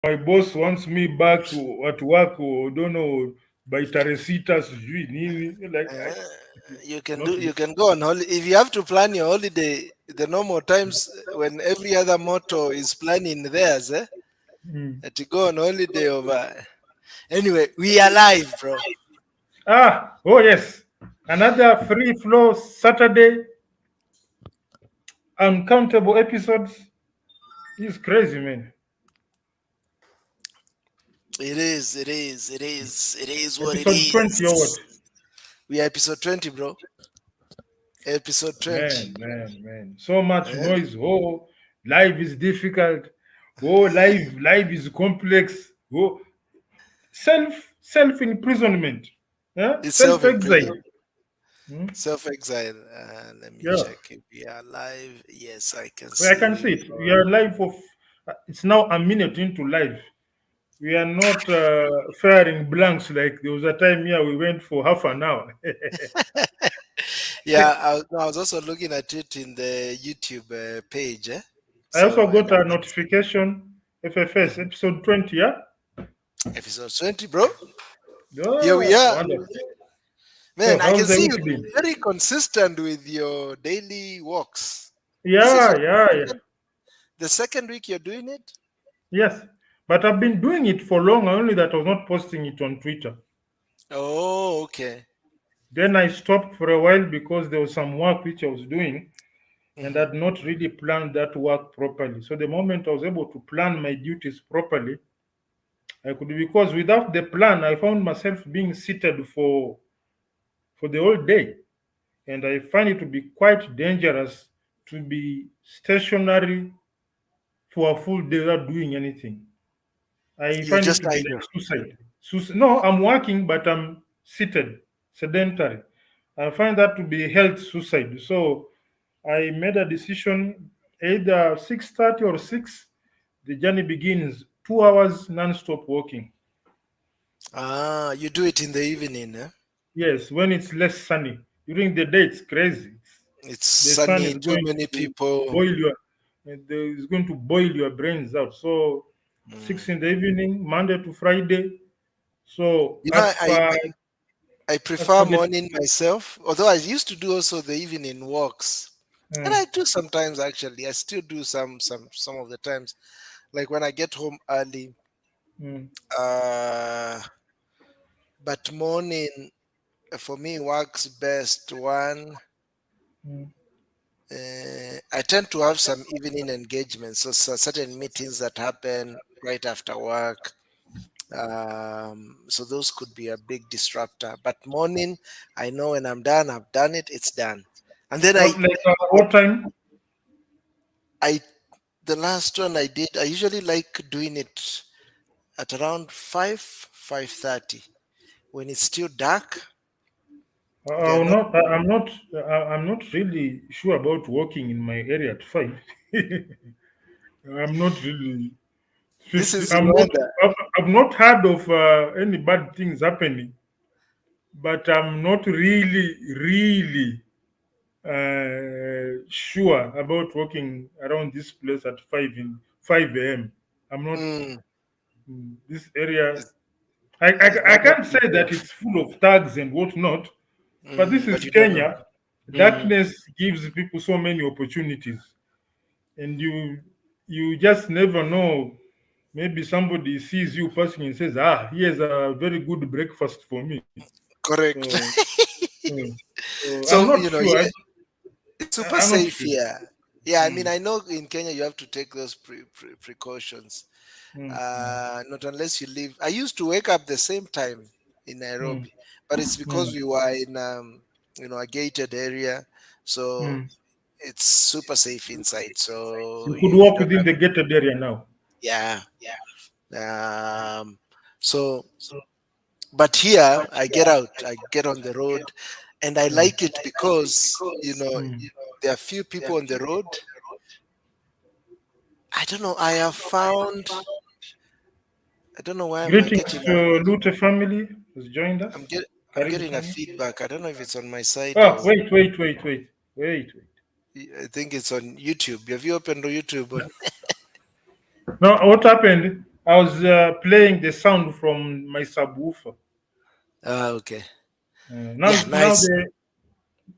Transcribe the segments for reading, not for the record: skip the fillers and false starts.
my boss wants me back at work, or don't know, by Taresita sijui nini, like Uh, you can not do. You can go on holiday if you have to plan your holiday. The normal times when every other motor is planning theirs, mm. to go on holiday over. Anyway, we are live, bro. Oh yes, another free flow Saturday, uncountable episodes. It's crazy, man. It is. It is. It is. It is what it Episode 20 or what? is. We are episode 20, bro. Episode 20. Man. So much Eh? noise. Oh, life is difficult. Oh, life is complex. Oh, self imprisonment. Yeah? It's Self exile. self-imprisoned. Hmm? Self-exile. Let me Yeah. check if we are live. Yes, I can Well, I see can see you. it. We are live for. It's now a minute into live. We are not firing blanks like there was a time here we went for half an hour. Yeah, I was also looking at it in the YouTube page. I also So got a notification. FFS Mhm. episode 20. Yeah. Episode 20, bro. Here we Oh, are. wonderful. So, Man, I can how's the see you week been? very consistent with your daily walks. This is Yeah, what yeah, yeah. the second week you're doing it? Yes. But I've been doing it for long, only that I was not posting it on Twitter. Oh, okay. Then I stopped for a while because there was some work which I was doing and Hmm. I'd not really planned that work properly. So the moment I was able to plan my duties properly, I could, because without the plan, I found myself being seated for the whole day. And I find it to be quite dangerous to be stationary for a full day without doing anything. I You're find it just to be idle. like suicide. No, I'm working, but I'm seated, sedentary. I find that to be health suicide. So I made a decision either 6:30 or 6, the journey begins, 2 hours non-stop walking. Ah, you do it in the evening, eh? Yes, when it's less sunny. During the day, it's crazy. It's The sun sunny, is too going many to people. boil your, is going to boil your brains out. So Mm. 6 in the evening, Monday to Friday. So You know, I as prefer per the morning myself, although I used to do also the evening walks. And mm, I do sometimes actually. I still do some of the times. Like when I get home early. mm, Uh but morning for me works best. One, mm, I tend to have some evening engagements, so certain meetings that happen right after work. So those could be a big disruptor. But morning, I know when I'm done, I've done it, it's done. And then what time? I, the last one I did, I usually like doing it at around 5:30 when it's still dark. There are I'm not. not. I'm not really sure about walking in my area at 5. I'm not really. This is I'm not. weather. I've not heard of any bad things happening, but I'm not really sure about walking around this place at 5 a.m. I'm not. Mm, This area. it's, it I might not can't be say that safe. it's full of thugs and whatnot, but this But is you don't know. Kenya. Mm, Darkness gives people so many opportunities, and you just never know. Maybe somebody sees you passing and says, "Ah, here's a very good breakfast for me." correct. So, so, so I'm So not sure. yeah, it's super I'm not safe sure. here. Yeah, I mean, Mm, I know in Kenya you have to take those precautions. mm, Not unless you live. I used to wake up the same time in mm, Nairobi, but it's because mm, we were in a gated area, so mm. it's super safe inside. So You could you walk don't within have. the gated area now. Yeah. So, but here I get out, I get on the road, and I Mm, like it because mm. there are few people on the road. I don't know. I have found. I don't know why am I Greetings getting a. to Lute family who's joined us. I'm Karibu getting a sana. feedback. I don't know if it's on my side Ah, or wait. I think it's on YouTube. Have you opened YouTube? No, what happened? I was playing the sound from my subwoofer. Okay. Now, Yeah, now nice.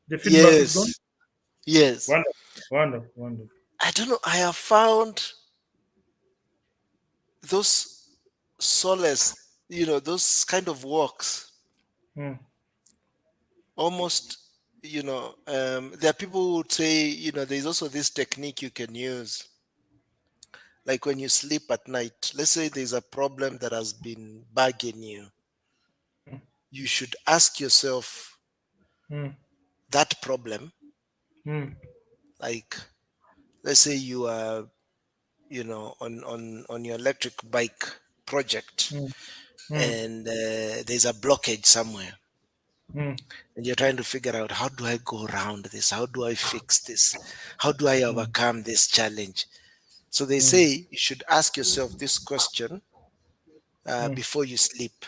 the feedback is gone. Yes. Yes. Wonderful, wonderful, wonderful. I don't know. I have found those solace, those kind of walks Mm, almost, there are people who would say, there's also this technique you can use. Like when you sleep at night, let's say there's a problem that has been bugging you, mm, you should ask yourself mm, that problem. mm, Like, let's say you are, on your electric bike project, mm, mm, and there's a blockage somewhere, mm, and you're trying to figure out, how do I go around this? How do I fix this? How do I mm, overcome this challenge? So they mm, say you should ask yourself this question mm, before you sleep,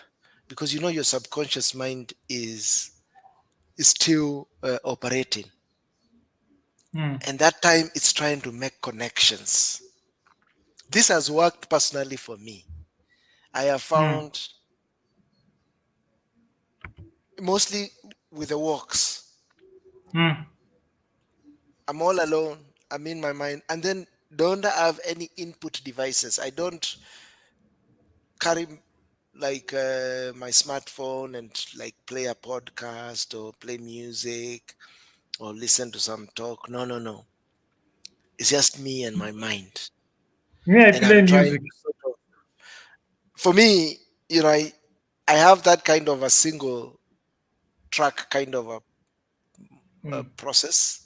because your subconscious mind is still operating, mm, and that time it's trying to make connections. This has worked personally for me. I have mm, found, mostly with the walks, mm, I'm all alone, I'm in my mind, and then don't have any input devices. I don't carry like my smartphone and like play a podcast or play music or listen to some talk. No, no, no. It's just me and my mind. Me, I And play I'm trying music. to sort of, for me, I have that kind of a single track kind of a Mm, process.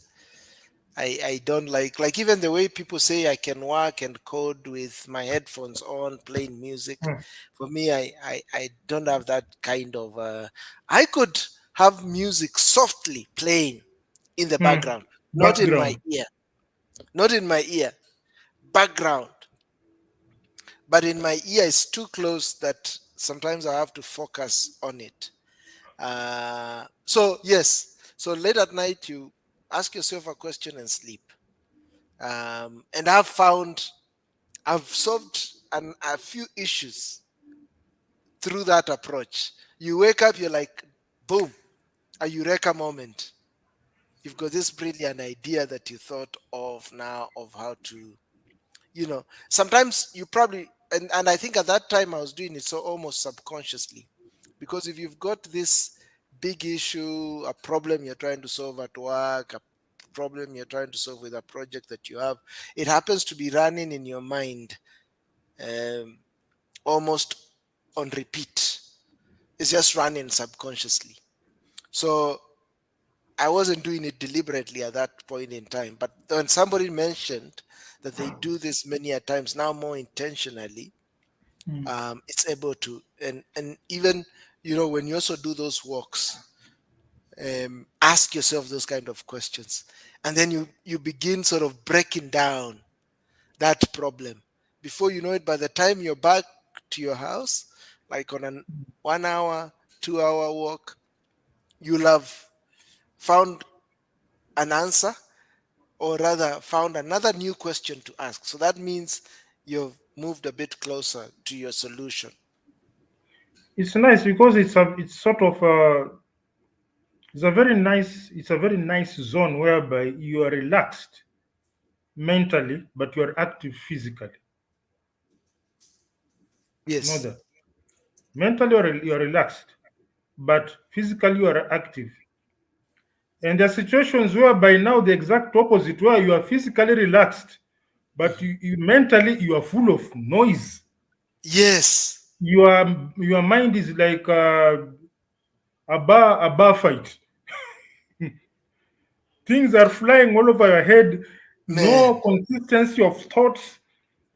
I don't like even the way people say I can work and code with my headphones on playing music. mm, For me, I don't have that kind of I could have music softly playing in the mm. background, not in my Background. ear, not in my ear, background. But in my ear it's too close that sometimes I have to focus on it. So yes, so late at night you ask yourself a question and sleep. And I've solved a few issues through that approach. You wake up, you're like, boom, a eureka moment. You've got this brilliant idea that you thought of now of how to, sometimes you probably, and I think at that time I was doing it so almost subconsciously. Because if you've got this big issue, a problem you're trying to solve at work, a problem you're trying to solve with a project that you have, it happens to be running in your mind um, almost on repeat. It's just running subconsciously. So I wasn't doing it deliberately at that point in time. But when somebody mentioned that they do this many a times now more intentionally, Mm, it's able to, and even when you also do those walks, ask yourself those kind of questions, and then you begin sort of breaking down that problem. Before you know it, by the time you're back to your house, like on an 1 hour, 2 hour walk, you'll have found an answer, or rather found another new question to ask. So that means you've moved a bit closer to your solution. it's nice because it's sort of it's a very nice zone whereby you are relaxed mentally, but you are active physically. You know Yes. that mentally you are relaxed, but physically you are active. And there are situations whereby now the exact opposite, where you are physically relaxed, but Mhm. you mentally you are full of noise. Yes, Your mind is like a bar fight. Things are flying all over your head. No man. consistency of thoughts.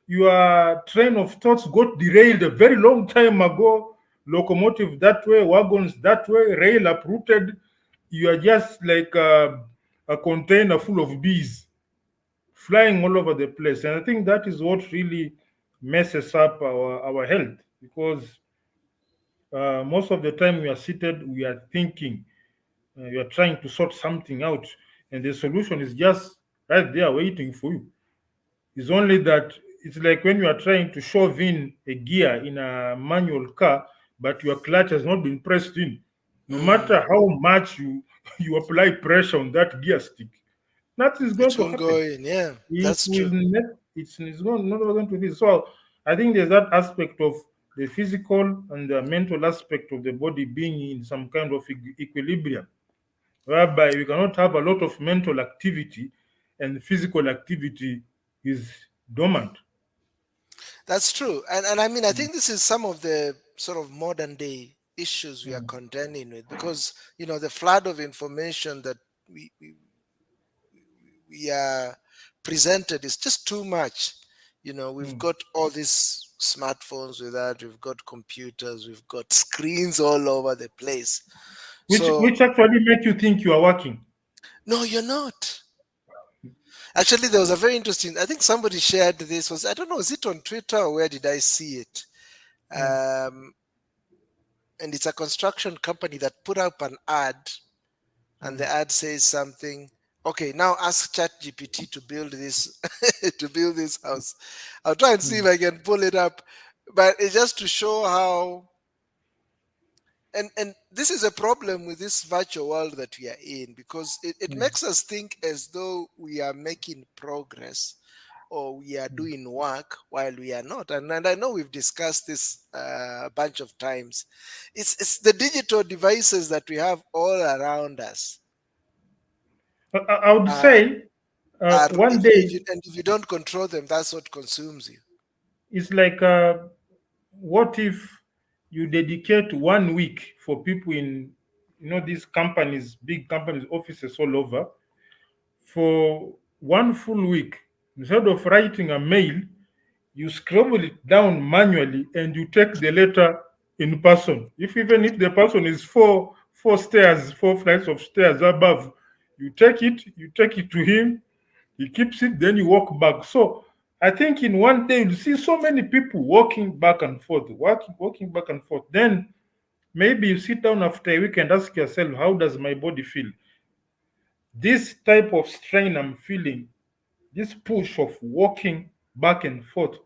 Your train of thoughts got derailed a very long time ago. Locomotive that way, wagons that way, rail uprooted. You are just like a container full of bees flying all over the place. And I think that is what really messes up our health, because most of the time we are seated, we are thinking, you are trying to sort something out, and the solution is just right there waiting for you. It's only that It's like when you are trying to shove in a gear in a manual car, but your clutch has not been pressed in. No matter Mm. how much you you apply pressure on that gear stick, nothing is going It to won't go happen. in. Yeah, It that's will true. it's not going to be. So I think there's that aspect of the physical and the mental aspect of the body being in some kind of equilibrium, whereby we cannot have a lot of mental activity and physical activity is dormant. That's true. And I mean, I Mm, think this is some of the sort of modern day issues we are mm, contending with because, the flood of information that we, we, we are presented is just too much. We've mm. got all these smartphones with that, we've got computers, we've got screens all over the place. So, Which actually make you think you are working. no, you're not. Actually, there was a very interesting, I think somebody shared this, I don't know, is it on Twitter or where did I see it? Mm, Um, and it's a construction company that put up an ad, and mm, the ad says something. Okay, now ask ChatGPT to build this to build this house. I'll try and see if mm, I can pull it up, but it's just to show how. And this is a problem with this virtual world that we are in because it mm, makes us think as though we are making progress or we are mm. doing work while we are not. And I know we've discussed this a bunch of times. It's the digital devices that we have all around us. I would Uh, say are one if day you and if you don't control them, that's what consumes you. it's like what if you dedicate 1 week for people in these companies, big companies, offices all over, for 1 full week, instead of writing a mail, you scribble it down manually and you take the letter in person. If even if the person is four flights of stairs above, you take it to him, he keeps it, then you walk back. So I think in one day you'll see so many people walking back and forth, walking back and forth. Then maybe you sit down after a week and ask yourself, how does my body feel? This type of strain I'm feeling, this push of walking back and forth,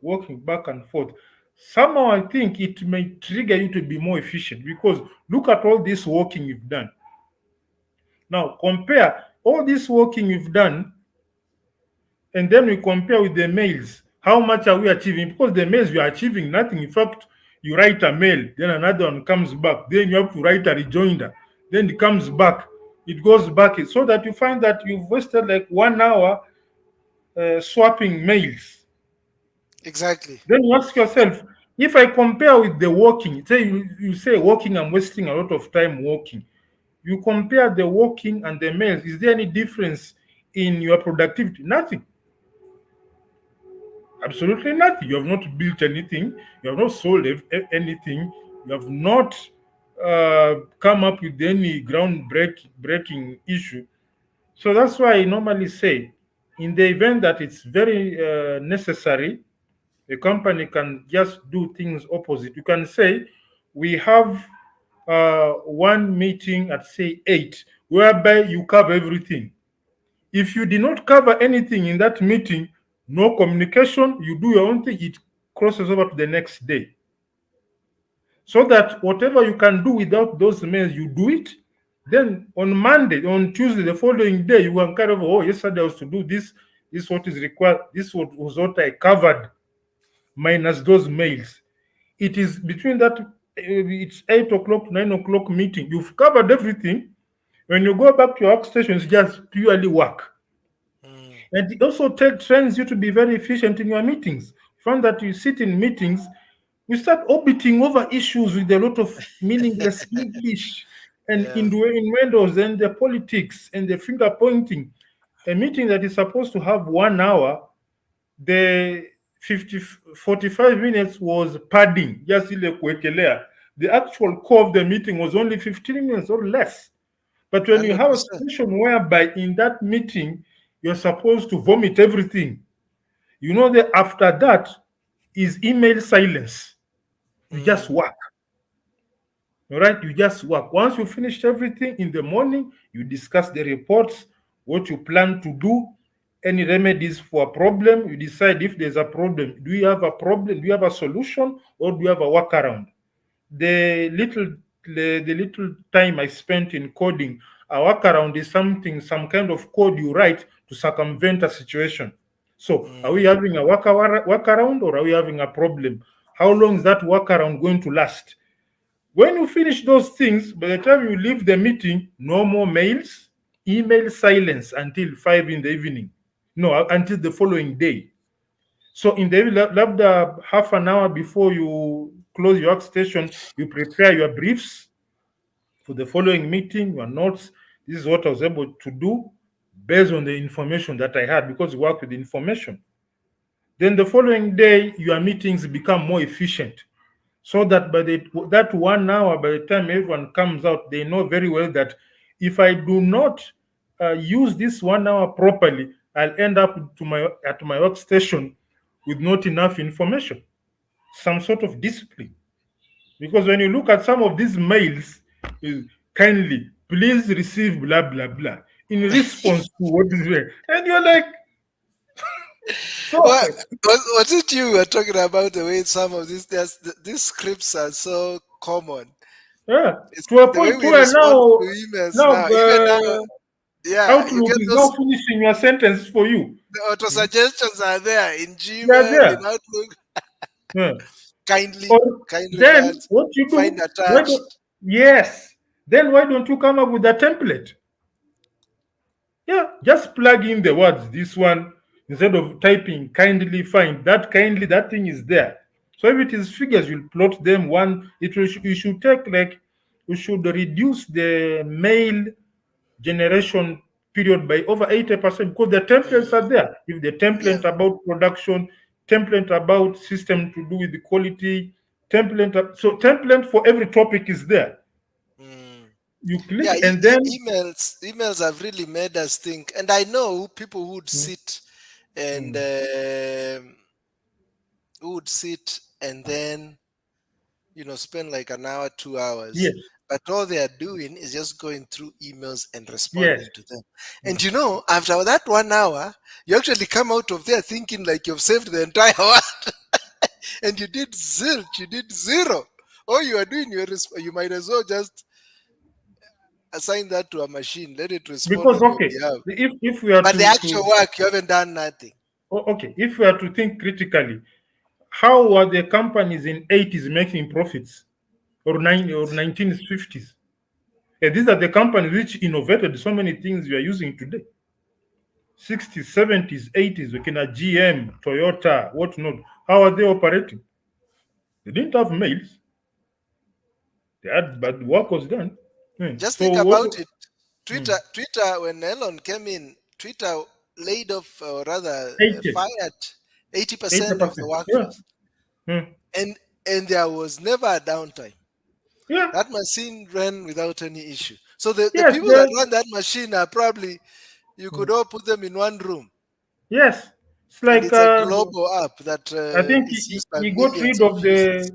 somehow I think it may trigger you to be more efficient because look at all this walking you've done. Now compare all this walking you've done and then we compare with the males. How much are we achieving? Because the males we are achieving nothing. In fact, you write a mail, then another one comes back, then you have to write a rejoinder, then it comes back, it goes back, so that you find that you've wasted like 1 hour swapping mails. Exactly. Then you ask yourself, if I compare with the walking, say you say walking, I'm wasting a lot of time walking. You compare the walking and the mails, is there any difference in your productivity? Nothing. Absolutely nothing. You have not built anything. You have not sold anything. You have not come up with any breaking issue. So that's why I normally say, in the event that it's very necessary, a company can just do things opposite. You can say, we have one meeting at say 8, whereby you cover everything. If you did not cover anything in that meeting, no communication, you do your own thing, it crosses over to the next day. So that whatever you can do without those mails, you do it. Then on Monday, on Tuesday, the following day, you can kind of, oh, yesterday I was to do this, this is what is required, was what I covered, minus those mails. It is between that, it's 8 o'clock, 9 o'clock meeting. You've covered everything. When you go back to your workstation, it's just purely work. Mm. And it also trains you to be very efficient in your meetings. Find that you sit in meetings, you start orbiting over issues with a lot of meaningless English and Yeah. innuendos and the politics and the finger pointing. A meeting that is supposed to have 1 hour, the 45 minutes was padding, just ile kuwekelea. The actual core of the meeting was only 15 minutes or less. But when you have a 100%. situation whereby in that meeting you're supposed to vomit everything, you know that after that is email silence. You just Mm. work. All right, you just work. Once you finished everything in the morning, you discuss the reports, what you plan to do, any remedies for a problem. You decide if there's a problem. Do you have a problem? Do you have a solution, or do you have a workaround? The little time I spent in coding, a workaround is some kind of code you write to circumvent a situation. So, are we having a workaround, or are we having a problem? How long is that workaround going to last? When you finish those things, by the time you leave the meeting, no more mails, email silence until 5 in the evening. No, until the following day. So in the labda half an hour before you close your workstation, you prepare your briefs for the following meeting, your notes. This is what I was able to do based on the information that I had, because you work with information. Then the following day, your meetings become more efficient, so that by that 1 hour, by the time everyone comes out, they know very well that if I do not use this 1 hour properly, I'll end up at my workstation with not enough information, some sort of discipline. Because when you look at some of these mails, kindly, please receive blah blah blah in response to what is there, and you're like, so Was it you were talking about the way some of these scripts are so common? yeah, It's to a the way point we where respond now to emails now now. Even now, yeah, you Outlook get is now those. finishing your sentence for you. The auto suggestions are there in They are Gmail, in there. Outlook. Yeah. Kindly, Or kind then regards. what you Find do? Why don't attached. yes? Then why don't you come up with a template? Yeah, just plug in the words. This one, instead of typing kindly find that kindly, that thing is there. So if it is figures, you'll plot them one. You should take like you should reduce the mail generation period by over 80%, because the templates are there. If the Yeah. template about production, template about system to do with the quality, so template for every topic is there. Mm. You Yeah, click and then emails have really made us think. And I know people who would mm, sit and mm, then spend like an hour, 2 hours. yes, But all they are doing is just going through emails and yes, responding to them. mm. And after that 1 hour, you actually come out of there thinking like you've saved the entire world. And you did zilch, you did zero. All you are doing, you might as well just assign that to a machine, let it respond Because on your okay, behalf. if we are But the to actual work, you haven't done nothing. okay, if we are to think critically, how were the companies in 80s making profits, or 1950s? And these are the companies which innovated so many things we are using today. 60s, 70s, 80s, looking at GM, Toyota, whatnot. How are they operating? They didn't have mails. They had, but the work was done. Just So think what? about it. Twitter, when Elon came in, Twitter laid off, or rather 80, fired 80% of the 80%. Yeah. workforce. Hmm. And there was never a downtime. Yeah. That machine ran without any issue. So the Yes. people that run that machine are probably, you Hmm. could all put them in one room. Yes. It's And like it's a global app that I think is used by he got millions rid of of users.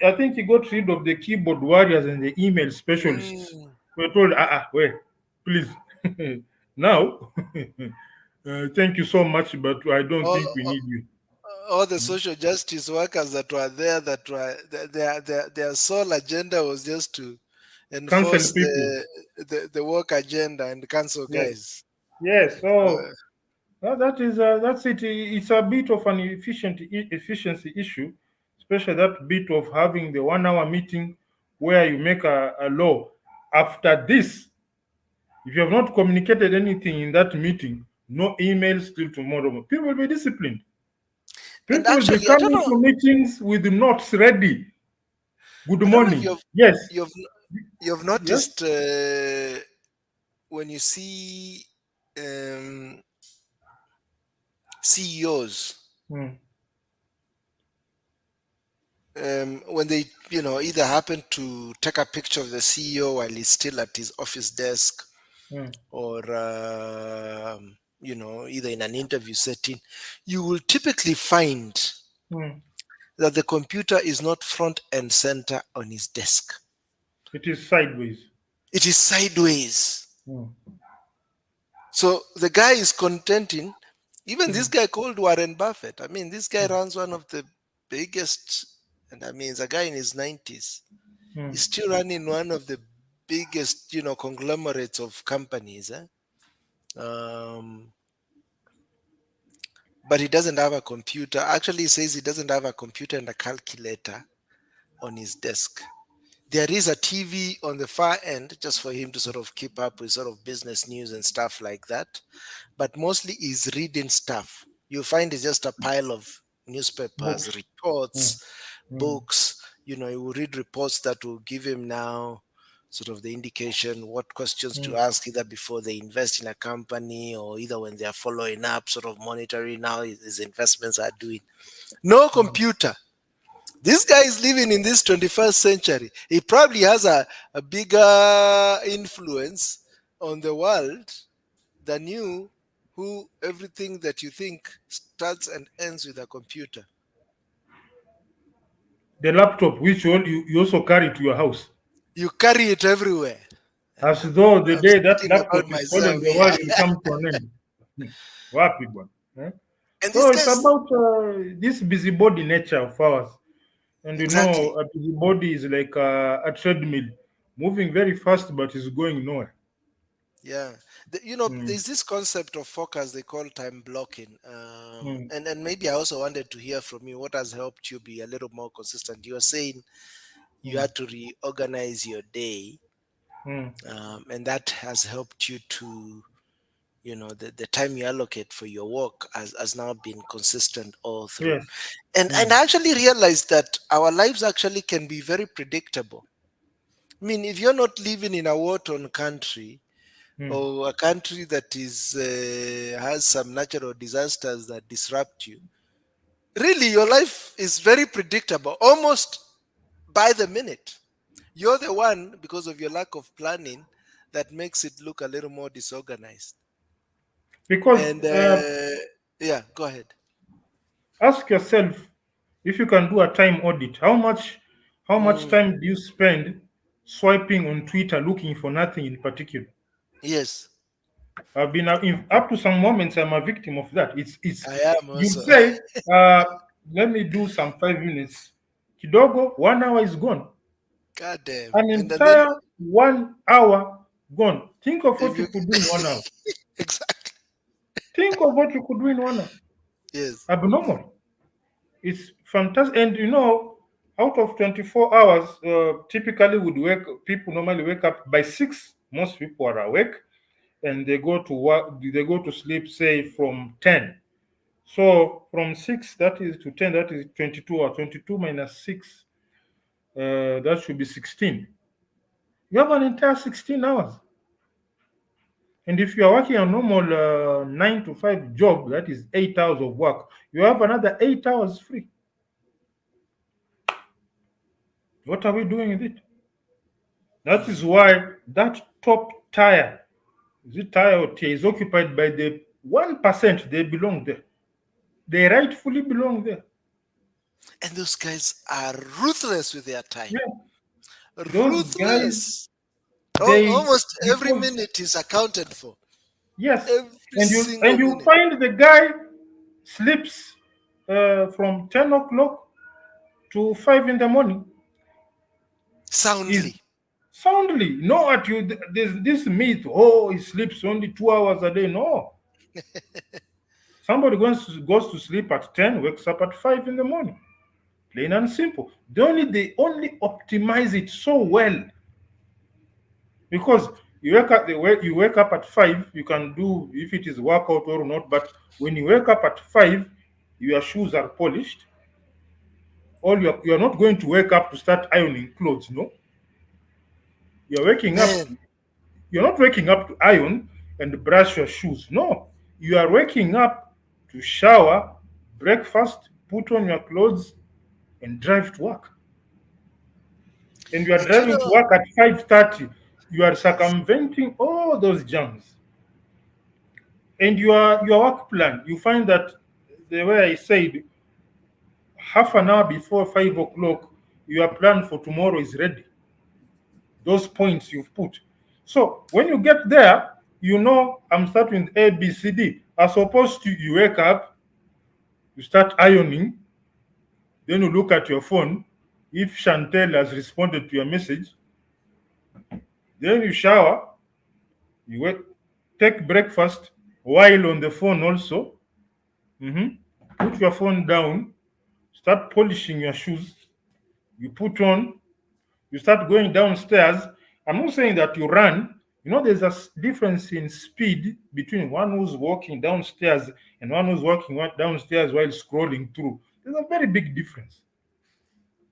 I think he got rid of the keyboard warriors and the email specialists. Mm. We're told, wait, please. Now, thank you so much, but I don't All, think we need you. all the social justice workers that were there, that were their sole agenda was just to Cancel enforce people. the work agenda and cancel Yes. guys. Yes. So Uh, that's it. It's a bit of an efficiency issue, especially that bit of having the 1 hour meeting where you make a law. After this, if you have not communicated anything in that meeting, no emails till tomorrow. People will be disciplined. and People will be actually, I don't coming know. to meetings with notes ready. Good I don't know if morning. Yes. you've you've Yes. noticed when you see CEOs, Mm, when they either happen to take a picture of the CEO while he's still at his office desk, mm, or either in an interview setting, you will typically find mm. that the computer is not front and center on his desk. It is sideways. It is sideways. Mm, So the guy is contenting. Even this guy called Warren Buffett. I mean, this guy runs one of the biggest, and I mean, it's a guy in his 90s. He's still running one of the biggest, conglomerates of companies. Um, but he doesn't have a computer. Actually, he says he doesn't have a computer and a calculator on his desk. There is a TV on the far end just for him to sort of keep up with sort of business news and stuff like that. But mostly he's reading stuff. You find it's just a pile of newspapers, Books. reports, books. He will read reports that will give him now sort of the indication what questions to ask either before they invest in a company or either when they are following up, sort of monitoring how his investments are doing. No computer. This guy is living in this 21st century. He probably has a bigger influence on the world than you, who everything that you think starts and ends with a computer. The laptop, which you also carry to your house. You carry it everywhere. As though the I'm day that speaking laptop about is stolen, myself the here. world will come to an end. Wapi bwana, eh? And So this it's guy's about this busybody nature of ours. And exactly. a busybody is like a treadmill, moving very fast but is going nowhere. Yeah. There's this concept of focus they call time blocking. Mm, And maybe I also wanted to hear from you what has helped you be a little more consistent. You were saying you mm, had to reorganize your day, mm. and that has helped you to, the time you allocate for your work has now been consistent all through. Yes. And Mm, I actually realized that our lives actually can be very predictable. I mean, if you're not living in a war-torn country mm. or a country that is has some natural disasters that disrupt you, really your life is very predictable, almost by the minute. You're the one, because of your lack of planning, that makes it look a little more disorganized. Because And yeah, go ahead. ask yourself if you can do a time audit. How much Mm, time do you spend swiping on Twitter looking for nothing in particular? yes, I've been up to some moments. I'm a victim of that. It's I am you also. say, uh, let me do some 5 minutes. Kidogo, 1 hour is gone. God damn. An And then entire 1 hour gone. Think of if what you you could do in 1 hour. exactly, Think of what you could do in 1 hour. yes. Abnormal. It's fantastic. And out of 24 hours, typically people normally wake up by 6. Most people are awake and they go to work, they go to sleep, say from 10. So from 6, that is to 10, that is 22, or 22 minus 6, that should be 16. You have an entire 16 hours. And if you are working a normal 9 to 5 job, that is 8 hours of work, you have another 8 hours free. What are we doing with it? That is why that top tier, the tire or tier, is occupied by the 1%. They belong there. They rightfully belong there. And those guys are ruthless with their time. Yeah. Those guys, Ruthless. they Almost every because minute is accounted for. yes, Every and single you minute. find the guy sleeps from 10 o'clock to 5 in the morning. Is Soundly. soundly. No, at you. There's this myth. Oh, he sleeps only 2 hours a day. No, somebody goes to sleep at 10, wakes up at 5 in the morning. Plain and simple. They only optimize it so well because you wake up at 5. You can do if it is workout or not. But when you wake up at 5, your shoes are polished. All you're not going to wake up to start ironing clothes. No, you're waking up. Man, You're not waking up to iron and brush your shoes. No, you are waking up to shower, breakfast, put on your clothes, and drive to work. And you are and driving to work at 5:30. You are yes. circumventing all those jams. And your work plan, you find that the way I said, half an hour before 5 o'clock, your plan for tomorrow is ready. Those points you've put. So when you get there, You know, I'm starting with A, B, C, D. As opposed to you wake up, you start ironing, then you look at your phone. If Chantel has responded to your message, then you shower, you wait, take breakfast while on the phone also. Mhm. Put your phone down, start polishing your shoes, you put on, you start going downstairs. I'm not saying that you run. You know, there's a difference in speed between one who's walking downstairs and one who's walking downstairs while scrolling through. There's a very big difference.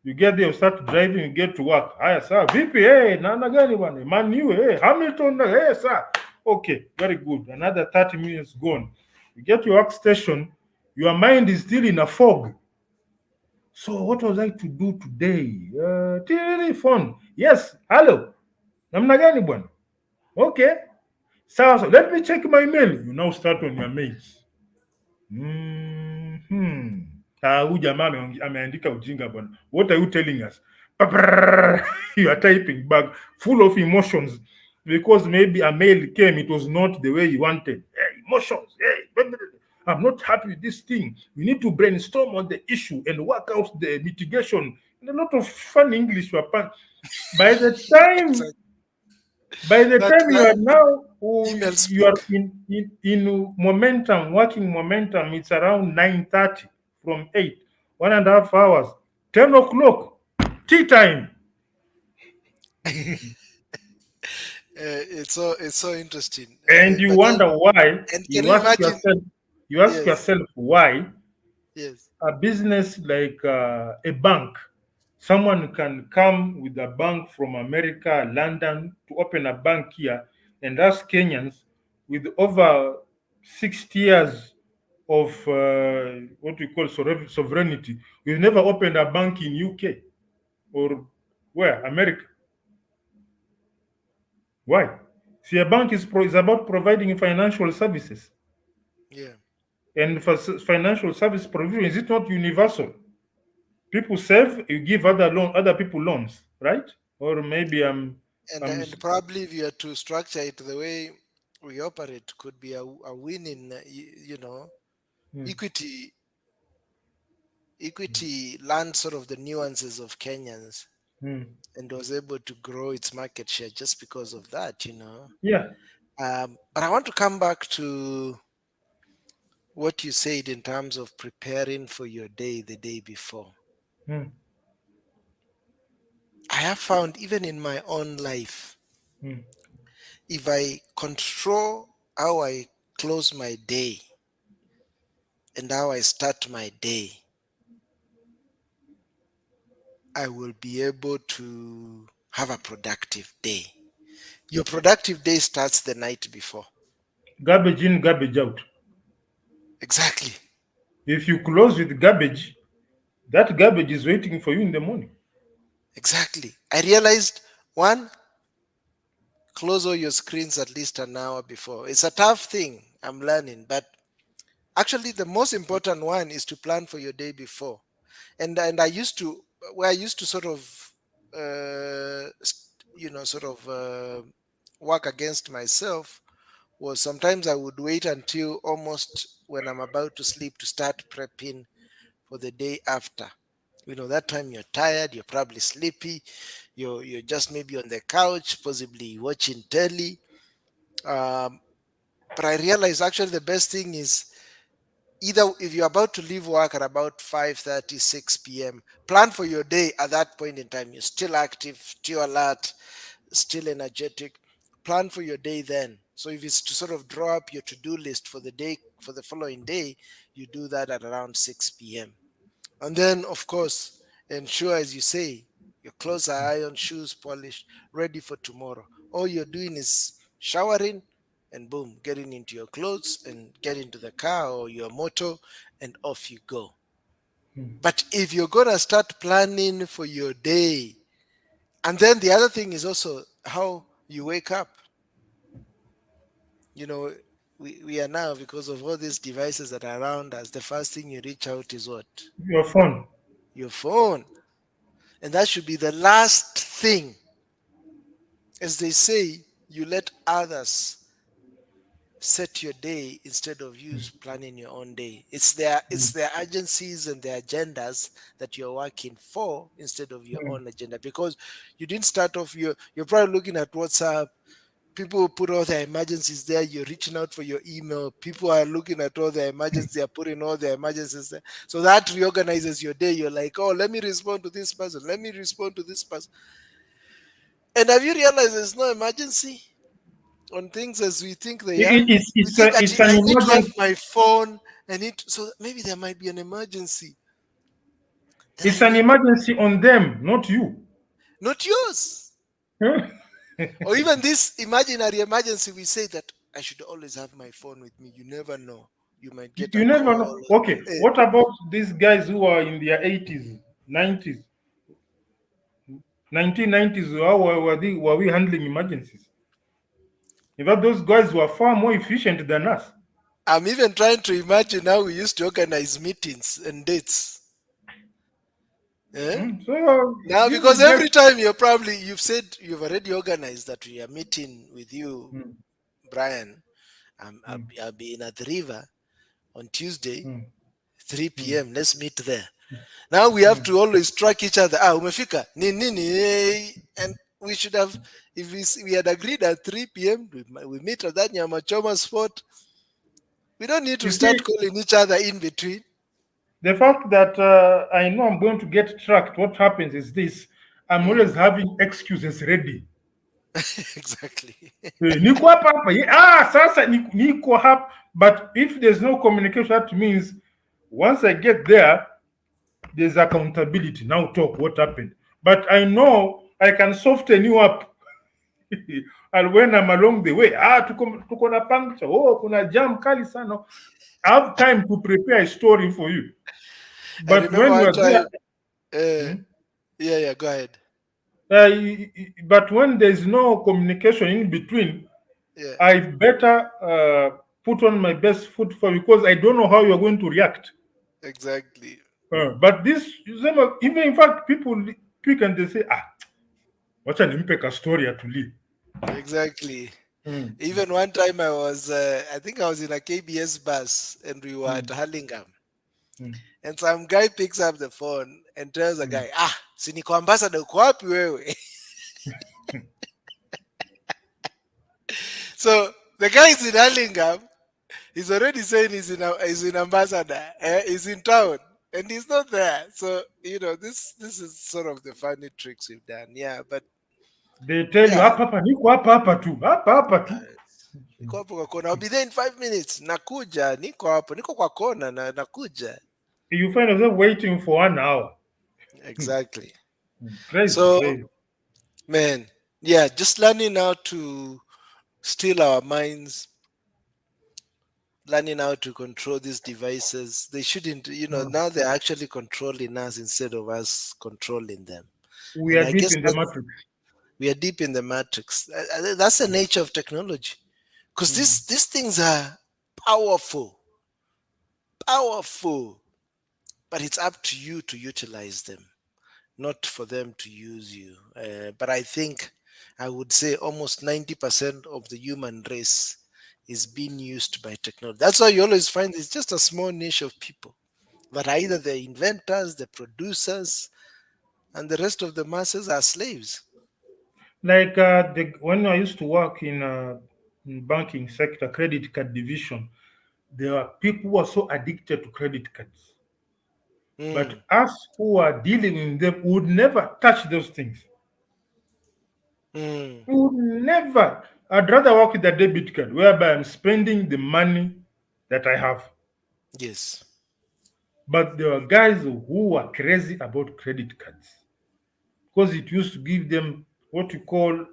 You get there, you start driving, you get to work. Haya, sir, VP, hey, nana gani bwana? Man, you, hey, Hamilton, hey, sir. Okay, very good. Another 30 minutes gone. You get to your workstation, your mind is still in a fog. So what was I to do today? Phone. Yes, hello. Namna gani bwana? Okay. Sawa, so let me check my mail. You now start on your mails. Huyu jamaa ameandika ujinga bwana. What are you telling us? You are typing back full of emotions because maybe a mail came, it was not the way you wanted. Hey, emotions. Hey, I'm not happy with this thing. We need to brainstorm on the issue and work out the mitigation. And a lot of fun English were by the time Exactly. by the That time you are now email you are speak. in momentum, working momentum, it's around 9:30 from 8, 1.5 hours, 10 o'clock, tea time. It's so interesting. And you But then, wonder why. and can You you ask imagine? yourself, you ask Yes, yourself why yes, a business like a bank, someone can come with a bank from America, London, to open a bank here, and us Kenyans with over 60 years of what we call sovereignty, we've never opened a bank in UK or where America. Why? See, a bank is about providing financial services, yeah. and for financial service provision, is it not universal? People save, you give other people loans, right? Or maybe I'm And probably if you are to structure it the way we operate, could be a win in mm, equity. Equity learned sort of the nuances of Kenyans mm. and was able to grow its market share just because of that. Yeah. But I want to come back to what you said in terms of preparing for your day the day before. Mm, I have found even in my own life, mm, if I control how I close my day and how I start my day, I will be able to have a productive day. Your productive day starts the night before. garbage in, garbage out. Exactly. If you close with garbage, that garbage is waiting for you in the morning. Exactly. I realized one, close all your screens at least an hour before. It's a tough thing. I'm learning, but actually the most important one is to plan for your day before. And I used to where I used to sort of sort of work against myself was sometimes I would wait until almost when I'm about to sleep to start prepping for the day after. That time you're tired, you're probably sleepy, you're just maybe on the couch, possibly watching telly. Um, but I realized actually the best thing is either if you're about to leave work at about 5:30, 6 p.m., plan for your day at that point in time. You're still active, still alert, still energetic. Plan for your day then. So if it's to sort of draw up your to-do list for the day, for the following day, you do that at around 6 p.m. And then, of course, ensure, as you say, your clothes are ironed, shoes polished, ready for tomorrow. All you're doing is showering and boom, getting into your clothes and get into the car or your motor and off you go. Mm. But if you're going to start planning for your day, and then the other thing is also how you wake up. You know, we are now, because of all these devices that are around us, the first thing you reach out is what? Your phone. Your phone. And that should be the last thing. As they say, you let others set your day instead of you planning your own day. It's their agencies and their agendas that you're working for instead of your Mm. own agenda, because you didn't start off. You're probably looking at WhatsApp. People put all their emergencies there. You're reaching out for your email. People are looking at all their emergencies. They're putting all their emergencies there. So that reorganizes your day. You're like, oh, let me respond to this person. Let me respond to this person. And have you realized there's no emergency on things as we think they are? We think that It's an I need to have emergency. my phone. So maybe there might be an emergency that It's I an need, emergency on them, not you. not yours. Or even this imaginary emergency, we say that I should always have my phone with me. You never know. You might get a You never call. know. Okay, Eh, what about these guys who are in their 80s, 90s, 1990s? How were we handling emergencies? In fact, those guys were far more efficient than us. I'm even trying to imagine how we used to organize meetings and dates. Eh? So Now, these because guys, every time you've said you've already organized that we are meeting with you, mm, Brian. mm, I'll be in at the river on Tuesday, mm, 3 mm, p.m. Let's meet there. Now we have mm. to always track each other. Umefika nini, and we should have, if we had agreed at 3 p.m. We meet at that Nyamachoma spot. We don't need to You see, start calling each other in between. the fact that I know I'm going to get tracked, what happens is this: I'm Mm, always having excuses ready. exactly. Niko hapa hapa. Sasa niko hapa. But if there's no communication, that means once I get there, there's accountability. Now talk what happened. But I know I can soften you up. And when I'm along the way, tuko na puncture. Oh, kuna jam kali sana. I have time to prepare a story for you. I But remember when you one are there, time. Yeah, go ahead. but when there's no communication in between, Yeah, I better put on my best foot for, because I don't know how you're going to react. exactly. But this, even in fact, people pick and they say, wacha nimpe ka story atulie. Exactly. Mm, Even one time I think I was in a KBS bus and we were at mm, Hurlingham. mm, And some guy picks up the phone and tells the mm. guy, si niko ambassador, uko wapi wewe? So the guy is in Hurlingham. He's already saying he's in ambassador. He's in town. And he's not there. So, this is sort of the funny tricks we've done. Yeah, but They tell you, yeah. hapa niko hapa tu, hapa tu. Niko hapo kwa kona. I'll be there in 5 minutes. Nakuja, niko hapo. Niko kwa kona na nakuja. You find yourself waiting for 1 hour. Exactly. Crazy, So, crazy. man, yeah, just learning how to still our minds, learning how to control these devices. They shouldn't, now they're actually controlling us instead of us controlling them. We And are I deep guess in the matrix. we are deep in the matrix. That's the nature of technology. Because these things are powerful, powerful, but it's up to you to utilize them, not for them to use you. But I think I would say almost 90% of the human race is being used by technology. That's why you always find it's just a small niche of people that are either the inventors, the producers, and the rest of the masses are slaves. Like when I used to work in banking sector, credit card division, there are people who are so addicted to credit cards. But Mm, us who are dealing with them would never touch those things. mm, We would never. I'd rather work with a debit card whereby I'm spending the money that I have. yes. But there are guys who are crazy about credit cards because it used to give them what you call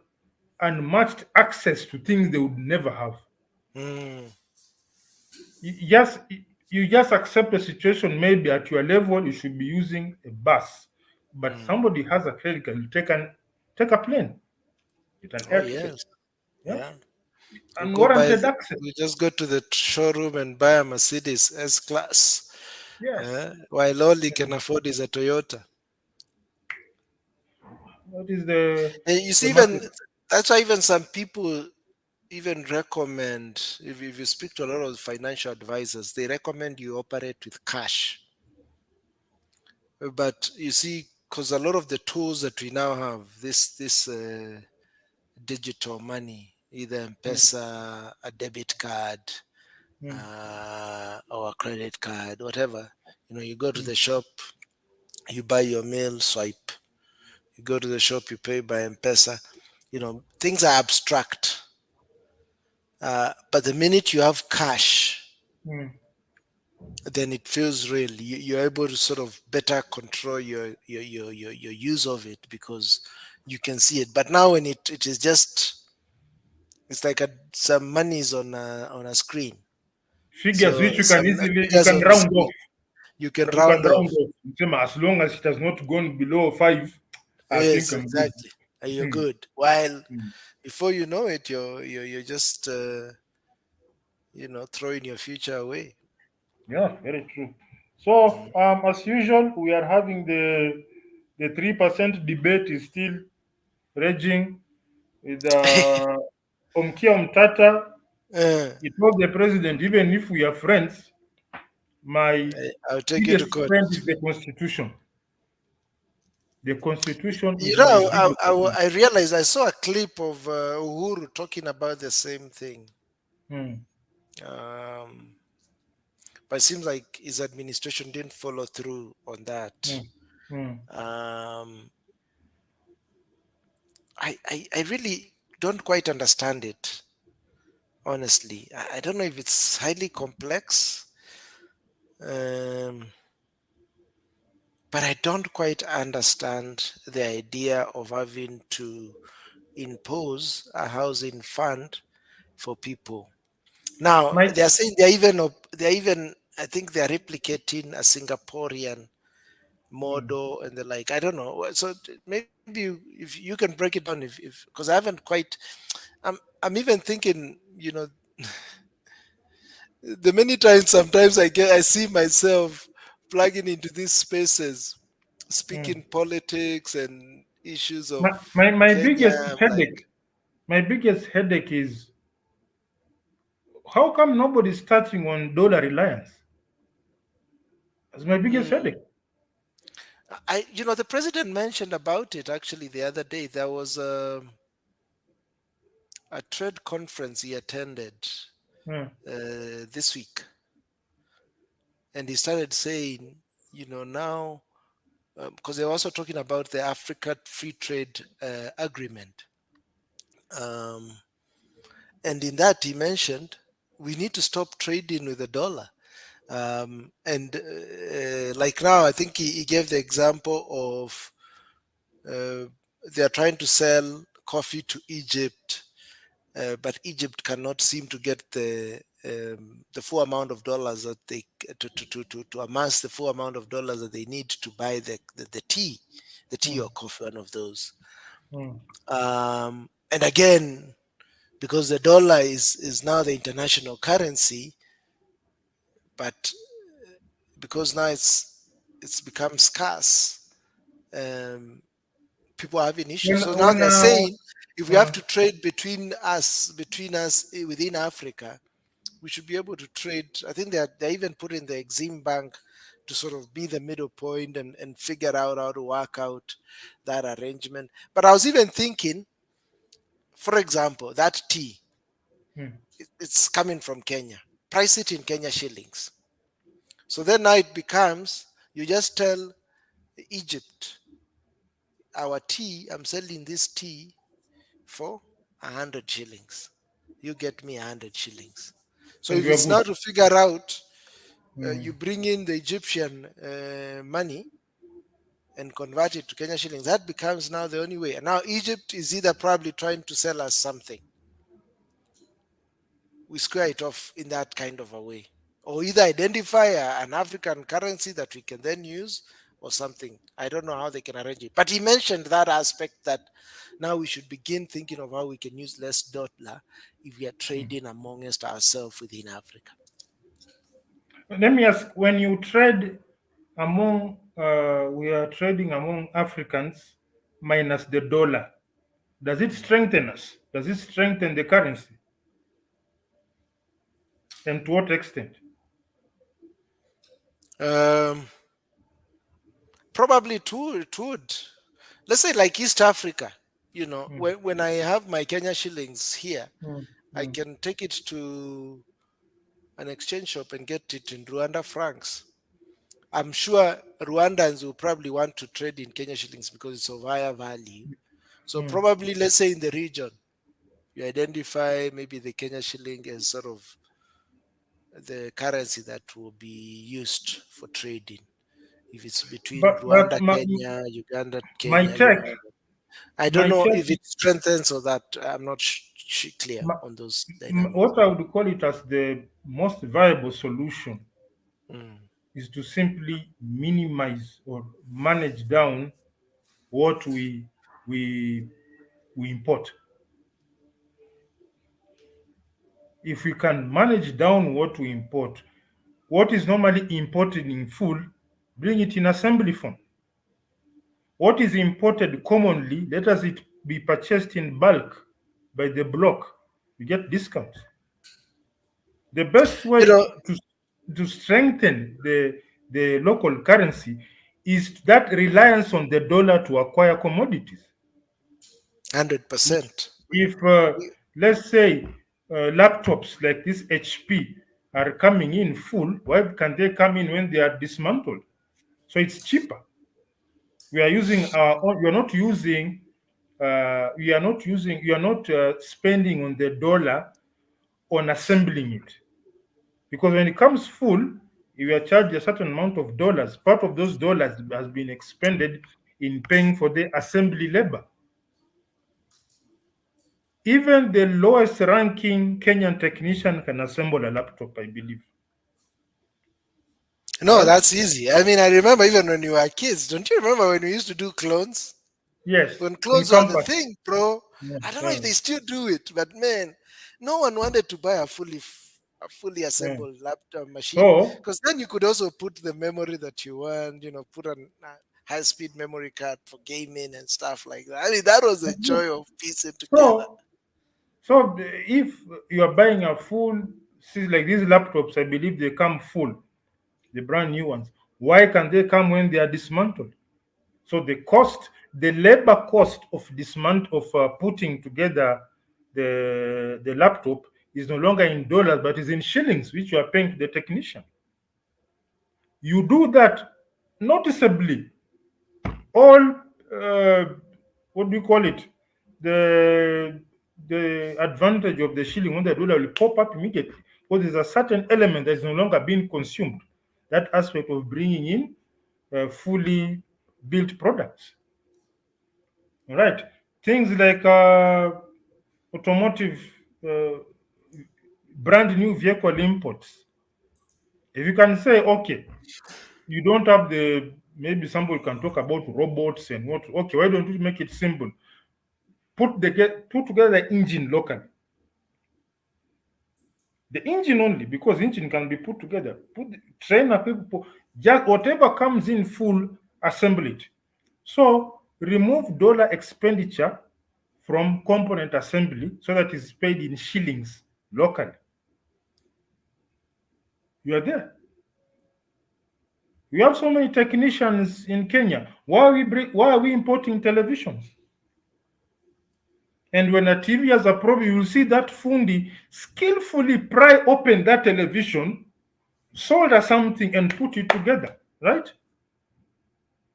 unmatched access to things they would never have. Mm, You just accept the situation. Maybe at your level you should be using a bus, but mm. somebody has a credit card. You take a plane, get an Oh, air ticket, yes. yeah, Yeah. You go buy, unwarranted access. you just go to the showroom and buy a Mercedes S Class. Yes, While all he can afford is a Toyota. what is the And you see, market? even that's why even some people even recommend, if you speak to a lot of financial advisors, they recommend you operate with cash. But you see, because a lot of the tools that we now have, this digital money, either M-Pesa, a debit card, or a credit card, whatever. You go to the shop, you buy your meal, swipe. You go to the shop, you pay by M-Pesa. Things are abstract. But the minute you have cash, Mm. then it feels real. You're able to sort of better control your use of it because you can see it. But now when it is just, it's like some money is on a screen. Figures So which you can some easily figures on the round screen, off. you can You can round round off. off. As long as it has not gone below 5, I think Yes, I'm good. exactly. And you're good. While Mm. before you know it, you're just throwing your future away. Yeah, very true. So, Mm. as usual, we are having the 3% debate is still raging with Omkia Omtata. Uh, He told the president, even if we are friends, my I'll take you to biggest court. friend is the Constitution. The Constitution You is my know, biggest friend. I realized I saw a clip of Uhuru talking about the same thing. Mm, Um, but it seems like his administration didn't follow through on that. mm, mm. Um, I really don't quite understand it, honestly. I don't know if it's highly complex, um, but I don't quite understand the idea of having to impose a housing fund for people. Now My, they're saying they're even I think they're replicating a Singaporean mm, model and the like. I don't know. So maybe if you can break it down, if because I haven't quite. I'm even thinking. The many times sometimes I see myself plugging into these spaces, mm. speaking politics and issues my, of my Kenya. biggest I'm like, headache, my biggest headache is how come nobody's touching on dollar reliance? That's my biggest mm, headache. the president mentioned about it actually the other day. There was a trade conference he attended Mm, this week, and he started saying, now because they're also talking about the Africa Free Trade Agreement, um, and in that he mentioned we need to stop trading with the dollar. And like now, I think he gave the example of uh, they are trying to sell coffee to Egypt, but Egypt cannot seem to get the full amount of dollars that they to amass the full amount of dollars that they need to buy the tea mm, or coffee, one of those. mm. And again, because the dollar is now the international currency, but because now it's become scarce, um, people are having issues. When So now when they're saying if we have uh, to trade between us within Africa, we should be able to trade. I think they're even putting the Exim Bank to sort of be the middle point and figure out how to work out that arrangement. But I was even thinking, for example, that tea, mm, it's coming from Kenya. Price it in Kenya shillings. So then now it becomes you just tell Egypt, our tea, I'm selling this tea for 100 shillings. You get me 100 shillings. So and if we are it's good. now to figure out, Mm. you bring in the Egyptian money and convert it to Kenya shillings, that becomes now the only way. And now Egypt is either probably trying to sell us something, we square it off in that kind of a way, or either identify an African currency that we can then use or something. I don't know how they can arrange it, but he mentioned that aspect that now we should begin thinking of how we can use less dollar if we are trading amongst ourselves within Africa. Let me ask: when you trade we are trading among Africans minus the dollar. Does it strengthen us? Does it strengthen the currency? And to what extent? Probably it would. Let's say like East Africa. Mm, When I have my Kenya shillings here, mm, I mm. can take it to an exchange shop and get it in Rwanda francs. I'm sure Rwandans will probably want to trade in Kenya shillings because it's of higher value. So Mm. probably, let's say in the region, you identify maybe the Kenya shilling as sort of the currency that will be used for trading. If it's between But Rwanda, Kenya, Uganda, my Kenya, take, Uganda. I don't my know take, if it strengthens or that. I'm not clear my, on those dynamics. what I would call it as the most viable solution Mm. is to simply minimize or manage down what we we import. If we can manage down what we import, what is normally imported in full, bring it in assembly form. What is imported commonly, let us it be purchased in bulk by the block. We get discounts. The best You way know, to strengthen the local currency is that reliance on the dollar to acquire commodities. 100%. If let's say laptops like this HP are coming in full, why can they come in when they are dismantled? So it's cheaper. We are using our own, we are not using we are not spending on the dollar on assembling it, because when it comes full, you are charged a certain amount of dollars. Part of those dollars has been expended in paying for the assembly labor. Even the lowest ranking Kenyan technician can assemble a laptop, I believe. No, Right? that's easy. I mean, I remember even when you were kids. Don't you remember when we used to do clones? Yes, When in clothes were the campus. thing, bro. Yeah, I don't know yeah, if they still do it, but man, no one wanted to buy a fully yeah. assembled laptop machine So, because then you could also put the memory that you want. Put a high speed memory card for gaming and stuff like that. I mean, that was a joy of piecing together. so, so if you are buying a full, see, like these laptops, I believe they come full, the brand new ones. Why can they come when they are dismantled? So the labor cost of putting together the laptop is no longer in dollars, but is in shillings, which you are paying to the technician. You do that noticeably. All what do you call it? The the advantage of the shilling on the dollar will pop up immediately, because there's a certain element that is no longer being consumed. That aspect of bringing in fully built products. All right. Things like automotive uh, brand new vehicle imports. If you can say, okay, you don't have maybe somebody can talk about robots and what, okay, why don't you make it simple? Put together the engine locally. The engine only, because engine can be put together. Train a people, just whatever comes in full, assemble it. So remove dollar expenditure from component assembly so that it's paid in shillings locally. You are there. We have so many technicians in Kenya. Why are we importing televisions? And when a TV has a problem, you will see that fundi skillfully pry open that television, solder something, and put it together, right?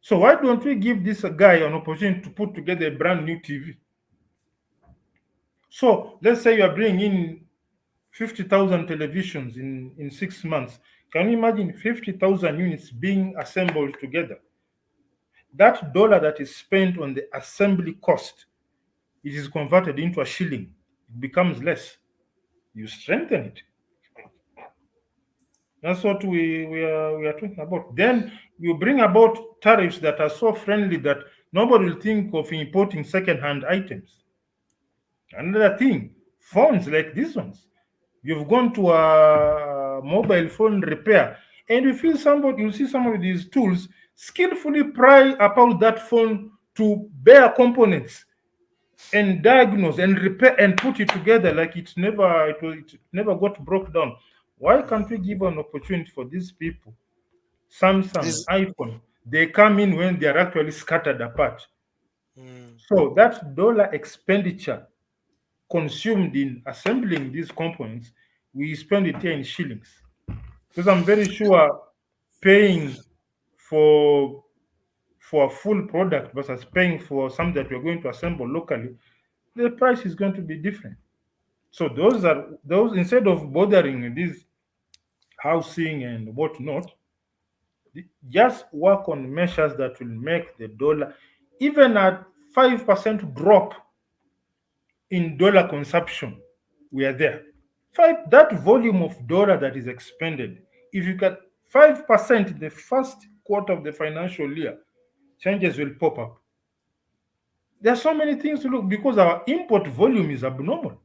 So why don't we give this guy an opportunity to put together a brand new TV? So let's say you are bringing in 50,000 televisions in 6 months. Can you imagine 50,000 units being assembled together? That dollar that is spent on the assembly cost, it is converted into a shilling. It becomes less. You strengthen it. That's what we are talking about. Then you bring about tariffs that are so friendly that nobody will think of importing second-hand items. Another thing, phones like these ones. You've gone to a mobile phone repair, and you see somebody with these tools skillfully pry apart that phone to bare components and diagnose and repair and put it together like it never got broke down. Why can't we give an opportunity for these people? Samsung, This, iPhone, they come in when they are actually scattered apart. mm, So that dollar expenditure consumed in assembling these components, we spend it here in shillings. Because I'm very sure paying for for a full product versus paying for something that we're going to assemble locally, the price is going to be different. So those instead of bothering these housing and whatnot, just work on measures that will make the dollar, even at 5% drop in dollar consumption, we are there. That volume of dollar that is expended, if you get 5% in the first quarter of the financial year, changes will pop up. There are so many things to look because our import volume is abnormal.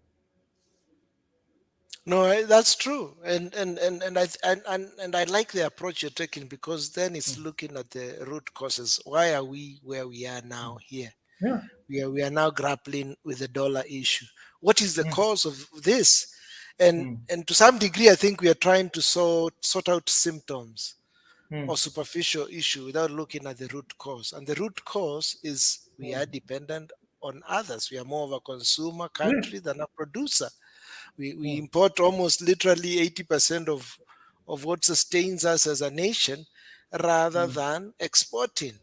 no, that's true, and I like the approach you're taking, because then it's Mm. looking at the root causes. Why are we where we are now here? Yeah. We are now grappling with the dollar issue. What is the Mm. cause of this? And Mm. and to some degree, I think we are trying to sort out symptoms Mm. or superficial issue without looking at the root cause. And the root cause is we Mm. are dependent on others. We are more of a consumer Yes. country than a producer. We Mm. import almost literally 80% of what sustains us as a nation, rather Mm. than exporting.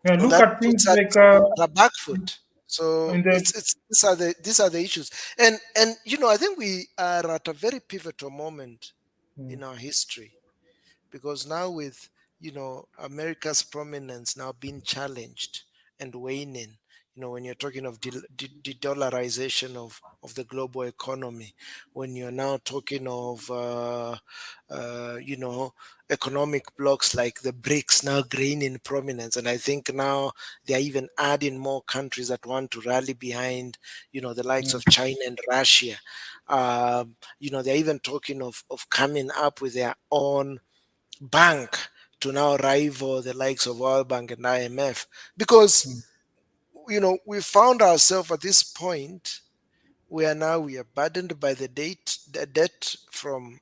Yeah, And look that at things puts us like at a back foot. So in the it's these are the issues. And I think we are at a very pivotal moment mm. in our history, because now with America's prominence now being challenged and waning, when you're talking of de-dollarization of the global economy, when you're now talking of you know economic blocks like the BRICS now gaining prominence, and I think now they're even adding more countries that want to rally behind the likes Mm. of China and Russia. They're even talking of coming up with their own bank to now rival the likes of World Bank and IMF, because Mm. we found ourselves at this point where now we are burdened by the debt from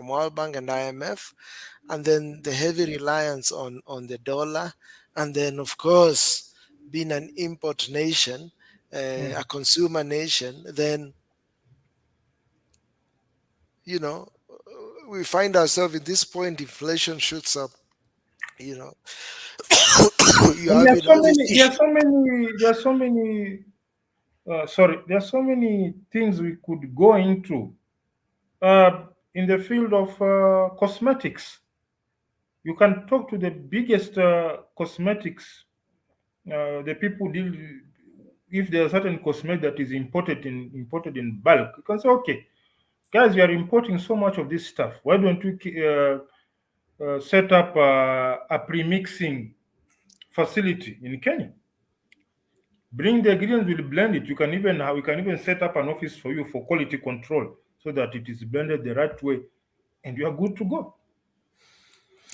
World Bank and IMF, and then the heavy reliance on the dollar, and then of course being an import nation, Mm. a consumer nation, then you know we find ourselves in this point, inflation shoots up, you know you And there are having so all these many, there are issues. so many, there are so many, sorry, there are so many things we could go into. In the field of cosmetics, you can talk to the biggest cosmetics, the people deal, if there's a certain cosmetic that is imported in bulk, you can say, okay, guys, we are importing so much of this stuff. Why don't we set up a pre-mixing facility in Kenya? Bring the ingredients, we'll blend it. We can even set up an office for you for quality control so that it is blended the right way, and you are good to go.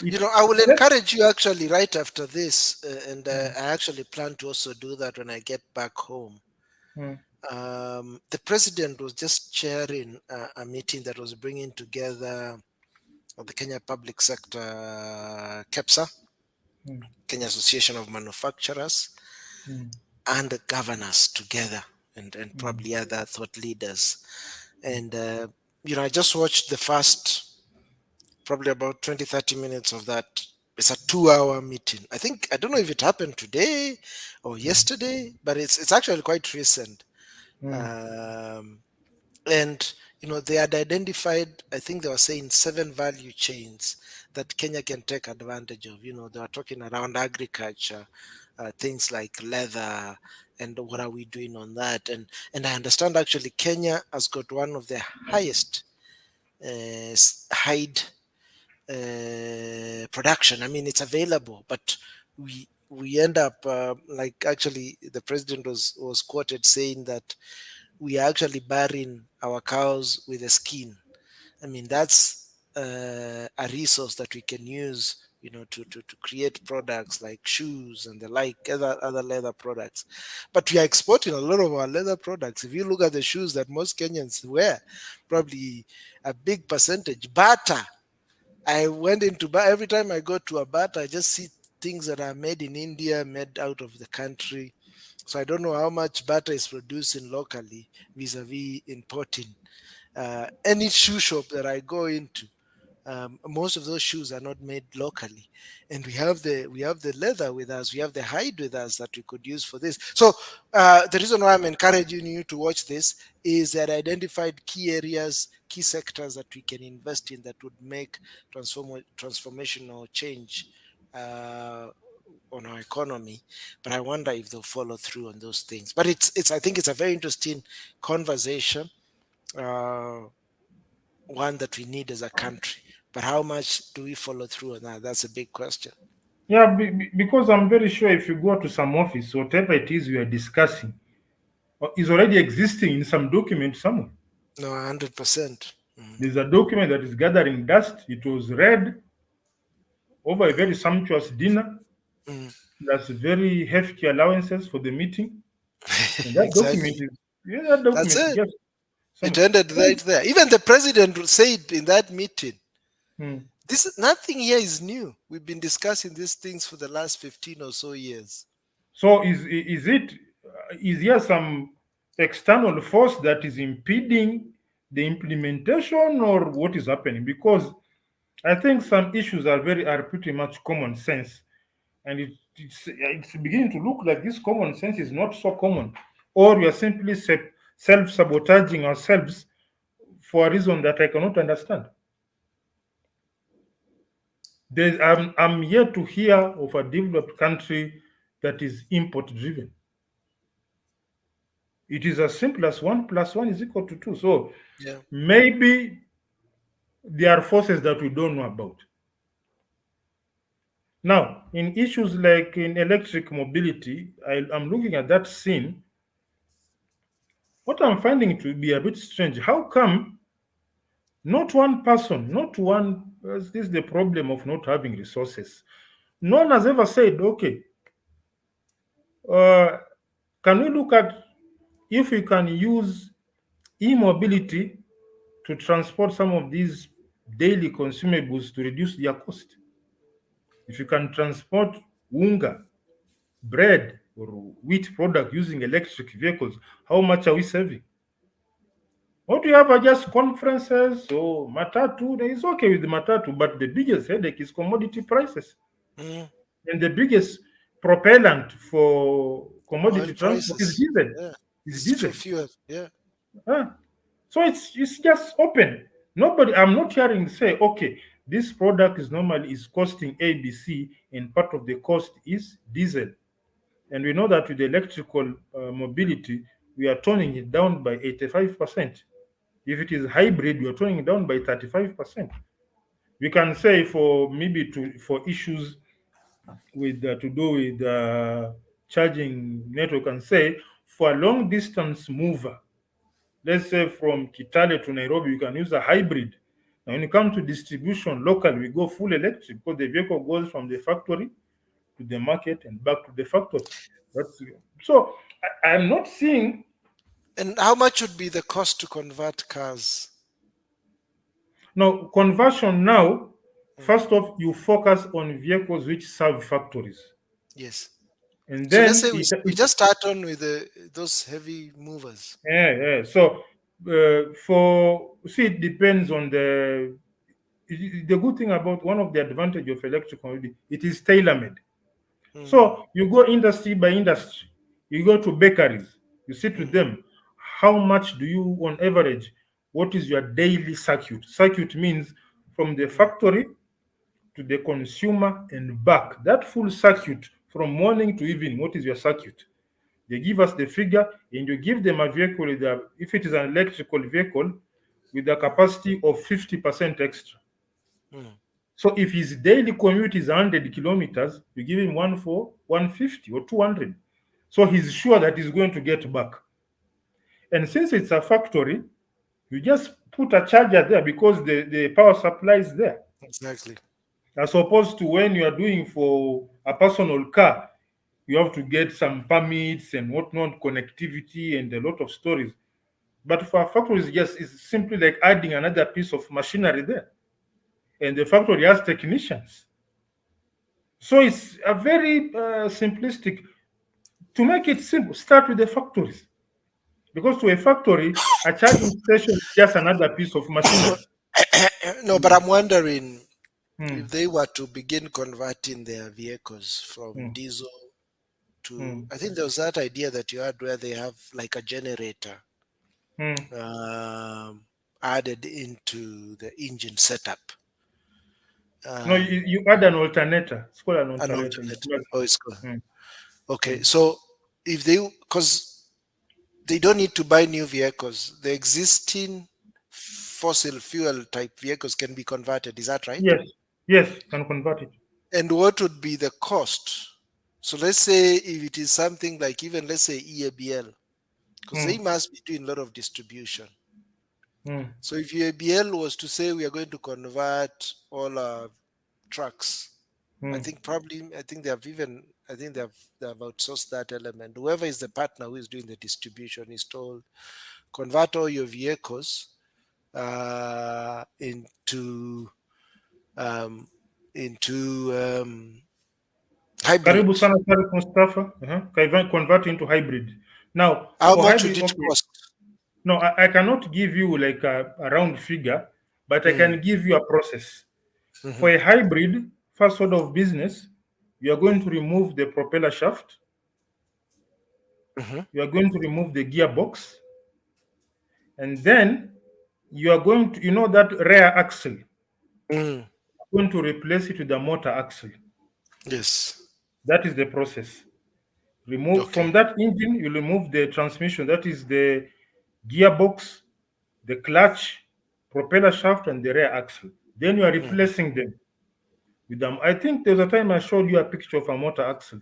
It I will yes. encourage you actually right after this, and Mm. I actually plan to also do that when I get back home. Mm. The president was just chairing a meeting that was bringing together the Kenya Public Sector, KEPSA, Mm. Kenya Association of Manufacturers, Mm. and the governors together, and Mm. probably other thought leaders. And I just watched the first probably about 20-30 minutes of that. It's a 2-hour meeting. I don't know if it happened today or Mm. yesterday, but it's actually quite recent. Mm. um, and they had identified, I think they were saying, 7 value chains that Kenya can take advantage of. They were talking around agriculture, things like leather, and what are we doing on that. And I understand actually Kenya has got one of the highest hide production. I mean, it's available, but we end up like, actually the president was quoted saying that we are actually burying our cows with the skin. I mean, that's a resource that we can use to create products like shoes and the like, other leather products. But we are exporting a lot of our leather products. If you look at the shoes that most Kenyans wear, probably a big percentage. Bata. I went into every time I go to a Bata, I just see things that are made in India, made out of the country. So I don't know how much butter is producing locally vis-a-vis importing. Any shoe shop that I go into, most of those shoes are not made locally, and we have the leather with us, we have the hide with us that we could use for this. So the reason why I'm encouraging you to watch this is that I identified key areas, key sectors that we can invest in that would make transformational change uh, on our economy. But I wonder if they'll follow through on those things. But it's I think it's a very interesting conversation, uh, one that we need as a country. But how much do we follow through on that? That's a big question. Yeah, because I'm very sure if you go to some office, whatever it is we are discussing is already existing in some document somewhere. No, 100%. Mm, There's a document that is gathering dust. It was read over a very sumptuous dinner. mm. That's very hefty allowances for the meeting. And that document Exactly. is, yeah, that That's document is it. just It some. ended right there. Even the president said in that meeting, Hmm. this nothing here is new. We've been discussing these things for the last 15 or so years. So is there some external force that is impeding the implementation, or what is happening? Because I think some issues are pretty much common sense, and it's beginning to look like this common sense is not so common, or we are simply self sabotaging ourselves for a reason that I cannot understand. I'm yet to hear of a developed country that is import driven. It is as simple as 1 plus 1 is equal to 2. So Yeah. maybe there are forces that we don't know about. Now, in issues like in electric mobility, I'm looking at that scene. What I'm finding to be a bit strange, how come not one person, not one, this is the problem of not having resources. No one has ever said, okay, uh, can we look at if we can use e-mobility to transport some of these daily consumables to reduce their cost? If you can transport unga, bread, or wheat product using electric vehicles, how much are we saving? What we have are just conferences or matatu. It's okay with the matatu, but the biggest headache is commodity prices. Mm. And the biggest propellant for Oil commodity transport is prices. diesel. Yeah. Is It's for diesel. fuel. Yeah. Huh? So it's just open. Nobody, I'm not hearing say, okay, this product is normally is costing ABC, and part of the cost is diesel. And we know that with the electrical mobility, we are toning it down by 85%. If it is hybrid, we are toning it down by 35%. We can say for maybe for issues with to do with charging network, and say for a long distance mover, let's say from Kitale to Nairobi, you can use a hybrid. Now, when it comes to distribution locally, we go full electric because the vehicle goes from the factory to the market and back to the factory. That's so. I'm not seeing And how much would be the cost to convert cars? now conversion now. Mm. First off, you focus on vehicles which serve factories, Yes. and So let's then say we it just start on with those heavy movers. yeah, yeah. So for see, it depends on the good thing about one of the advantage of electric mobility, it is tailor made. Mm. So you go industry by industry, you go to bakeries, you sit with Mhm. them. How much do you, on average, what is your daily circuit? Circuit means from the Mm. factory to the consumer and back. That full circuit from morning to evening, what is your circuit? They give us the figure, and you give them a vehicle with if it is an electrical vehicle with a Mm. capacity of 50% extra. Mm. So if his daily commute is 100 kilometers, you give him one for 150 or 200. So he's sure that he's going to get back. And since it's a factory, you just put a charger there because the power supply is there. Exactly. as opposed to when you are doing for a personal car, you have to get some permits and whatnot, connectivity, and a lot of stories. But for factories, yes, it's simply like adding another piece of machinery there, and the factory has technicians. So it's a very simplistic. To make it simple, start with the factories, because to a factory, a charging station is just another piece of machinery. No, but I'm wondering if Hmm, they were to begin converting their vehicles from hmm, diesel to, hmm, I think there was that idea that you had where they have like a generator hmm. um, added into the engine setup. No, Um, you add an alternator. It's called an an alternator. You alternate. plug Oh, it's good. it. Hmm, Okay, so if they, because they don't need to buy new vehicles, the existing fossil fuel type vehicles can be converted. Is that right? yes, yes, you can convert it. And what would be the cost? So let's say if it is something like even let's say EABL, because Hmm, they must be doing a lot of distribution. hmm, So if EABL was to say we are going to convert all our trucks, I hmm. think probably I think they have even I think they have outsourced that element. Whoever is the partner who is doing the distribution is told convert all your vehicles into um, into hybrid. Karibu sana Tariq Mustafa. Convert into hybrid. Now, How for much would hybrid, it okay. cost? No, I cannot give you like a round figure, but I Mm, can give you a process. For mhm, a hybrid, first order of business, you are going to remove the propeller shaft, mhm, you are going to remove the gearbox, and then you are going to, that rear axle, mm. going to replace it with the motor axle. Yes. That is the process. Remove Okay. from that engine, you remove the transmission, that is the gearbox, the clutch, propeller shaft, and the rear axle. Then you are Mhm. replacing them with them. I think there was a time I showed you a picture of a motor axle.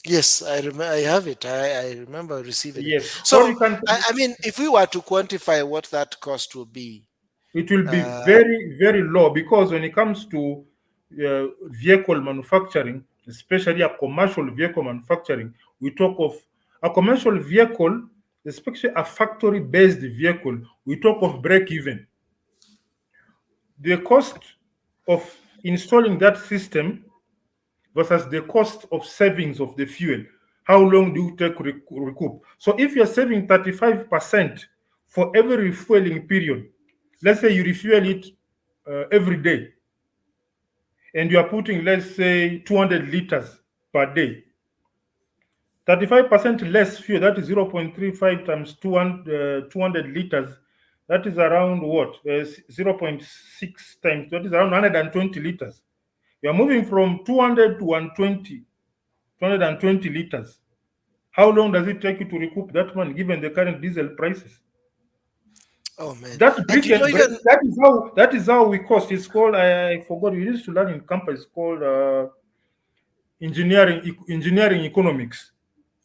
Yes, I remember. I have it. I remember receiving it. Yes. Or So, you can, I mean, if we were to quantify what that cost will be, it will be uh, very, very low, because when it comes to vehicle manufacturing, especially a commercial vehicle manufacturing, we talk of a commercial vehicle, especially a factory based vehicle, we talk of break even. The cost of installing that system versus the cost of savings of the fuel. How long do you take recoup? So if you're saving 35% for every refueling period, let's say you refuel it every day, and you are putting, let's say, 200 liters per day, 35% less fuel, that is 0.35 times 200 liters, that is around what? 0.6 times, that is around 120 liters. You are moving from 200 to 120, 220 liters. How long does it take you to recoup that money given the current diesel prices? oh man, That and brick and break, even that is how we cost. It's called, I forgot, we used to learn in campus, it's called engineering economics.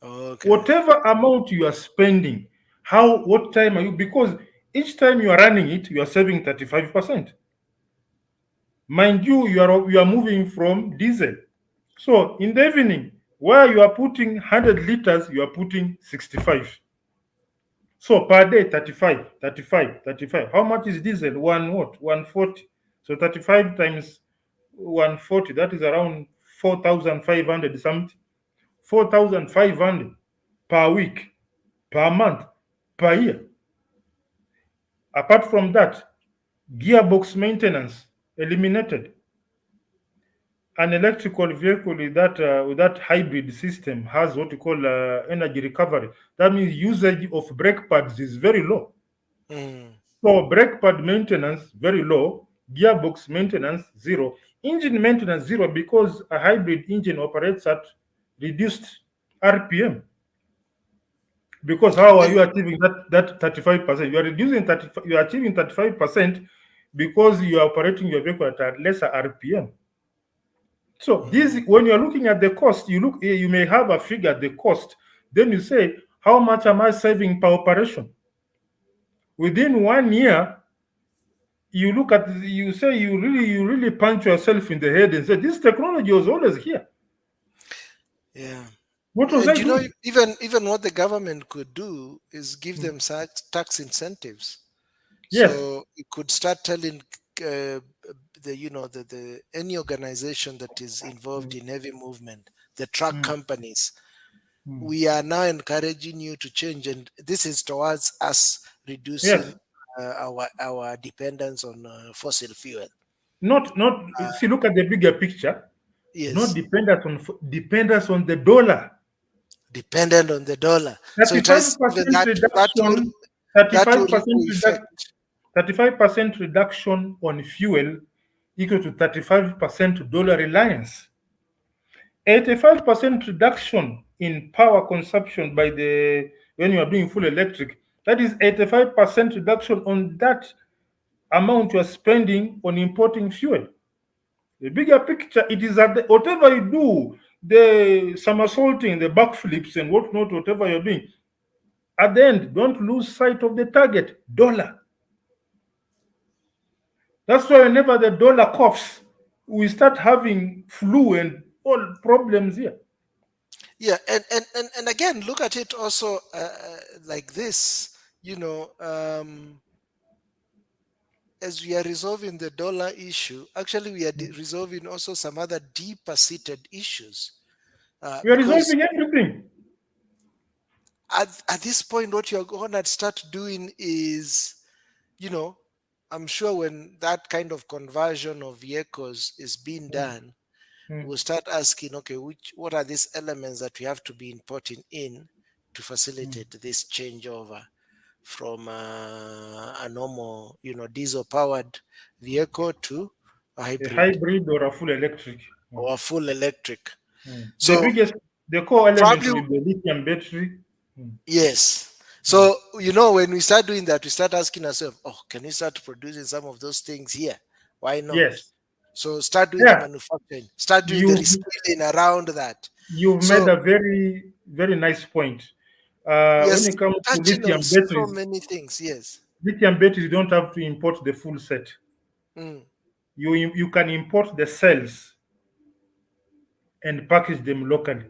okay. Whatever amount you are spending, what time are you, because each time you are running it, you are saving 35%. Mind you, you are moving from diesel. So in the evening, where you are putting 100 liters, you are putting 65. So per day, 35, 35, 35. How much is diesel? One what? 140. So 35 times 140, that is around 4,500 something. 4,500 per week, per month, per year. Apart from that, gearbox maintenance eliminated. An electrical vehicle with that hybrid system has what we call energy recovery. That means usage of brake pads is very low. Mm, So brake pad maintenance very low, gearbox maintenance zero, engine maintenance zero, because a hybrid engine operates at reduced RPM. Because how are and you achieving that 35%? You are reducing 30, you are achieving 35% because you are operating your vehicle at a lesser RPM. So this, mm, when you are looking at the cost, you may have a figure the cost. Then you say, how much am I saving per operation? Within 1 year, you look at you say you really punch yourself in the head and say this technology was always here. Yeah. What was And I doing? even what the government could do is give Mm. them tax incentives. Yes. So you could start telling the any organization that is involved Mm. in heavy movement, the truck Mm. companies, Mm. we are now encouraging you to change, and this is towards us reducing Yes. our dependence on fossil fuel. Not see, look at the bigger picture. Not Yes, dependence on the dollar. dependent on the dollar. So it has even 35% reduction, that will 35% ripple reduction, effect. 35% reduction on fuel equal to 35% dollar reliance. 85% reduction in power consumption by the when you are doing full electric. That is 85% reduction on that amount you are spending on importing fuel. The bigger picture, it is that whatever you do, the somersaulting, the backflips, and whatnot, whatever you're doing, at the end, don't lose sight of the target dollar. That's why whenever the dollar coughs, we start having flu and all problems here. Yeah, and again, look at it also like this. You know, as we are resolving the dollar issue, actually we are resolving also some other deeper seated issues. We are Because resolving everything. at this point, what you're going to start doing is, you know, I'm sure when that kind of conversion of vehicles is being done, Mm. we'll start asking, okay, what are these elements that we have to be importing in to Mm. facilitate this changeover from a normal, diesel powered vehicle to a A hybrid hybrid or a full electric. Mm. or a full electric. Mm. So The core element probably will be the lithium battery. Mm. yes. Mm. So when we start doing that, we start asking ourselves, oh, can we start producing some of those things here? Why not? Yes. So start doing the Yeah. manufacturing, start doing the You reskilling around that. you've made So a very very nice point. When yes, it comes to touching on so many things. Yes. lithium batteries, you don't have to import the full set. Mm, You can import the cells and package them locally.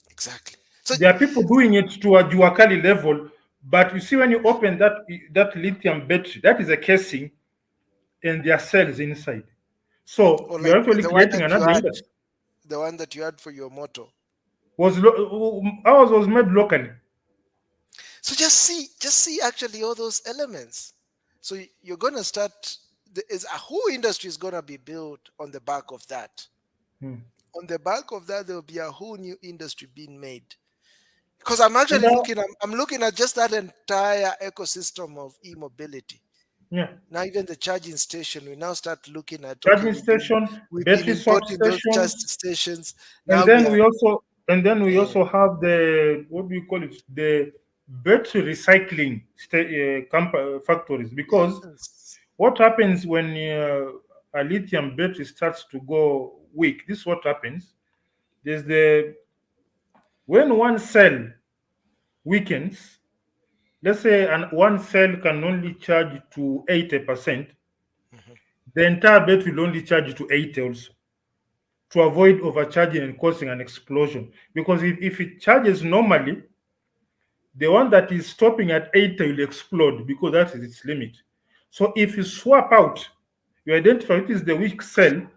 exactly. So There are people doing it to a Juakali level, but you see when you open that lithium battery, that is a casing and there are cells inside. So or you're like actually creating another industry. the one that you had for your motor. Ours was made locally. So just see actually all those elements. So you're gonna start. Is a whole industry is gonna be built on the back of that. Hmm. On the back of that, there will be a whole new industry being made. Because I'm And actually looking. I'm looking at just that entire ecosystem of e-mobility. yeah, Now even the charging station, we now start looking at, okay, charging station, we've been battery swap importing those charge station, stations. and Now we then are. we Yeah. also have the what do you call it, the battery recycling factories. Because Yes. what happens when a lithium battery starts to go weak? This is what happens. There's the when one cell weakens. Let's say one cell can only charge to 80%. Mhm. The entire battery will only charge to 80 also, to avoid overcharging and causing an explosion. Because if it charges normally, the one that is stopping at 80 will explode because that is its limit. So if you swap out, you identify it is the weak cell,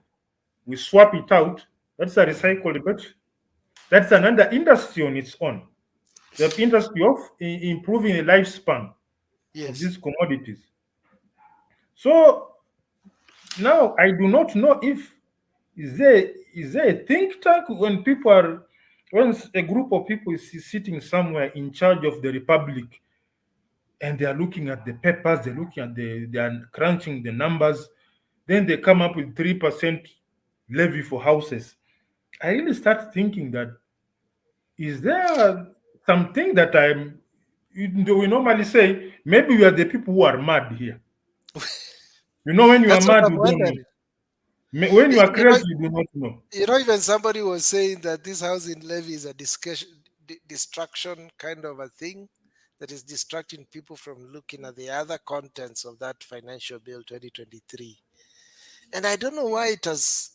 we swap it out, that's a Mhm. recycled battery. That's another industry on its own. The industry of improving the lifespan of Yes. these commodities. So now I do not know if is there a think tank when people are when a group of people is sitting somewhere in charge of the republic and they are looking at the papers, they're looking at they are crunching the numbers, then they come up with 3% levy for houses. I really start thinking that is there something that we normally say maybe we are the people who are mad here. When you are That's what mad, I'm you don't know. wondering. When you Y- are You know, crazy, you do not know. even somebody was saying that this housing levy is a distraction kind of a thing. that is distracting people from looking at the other contents of that financial bill 2023. And I don't know why it has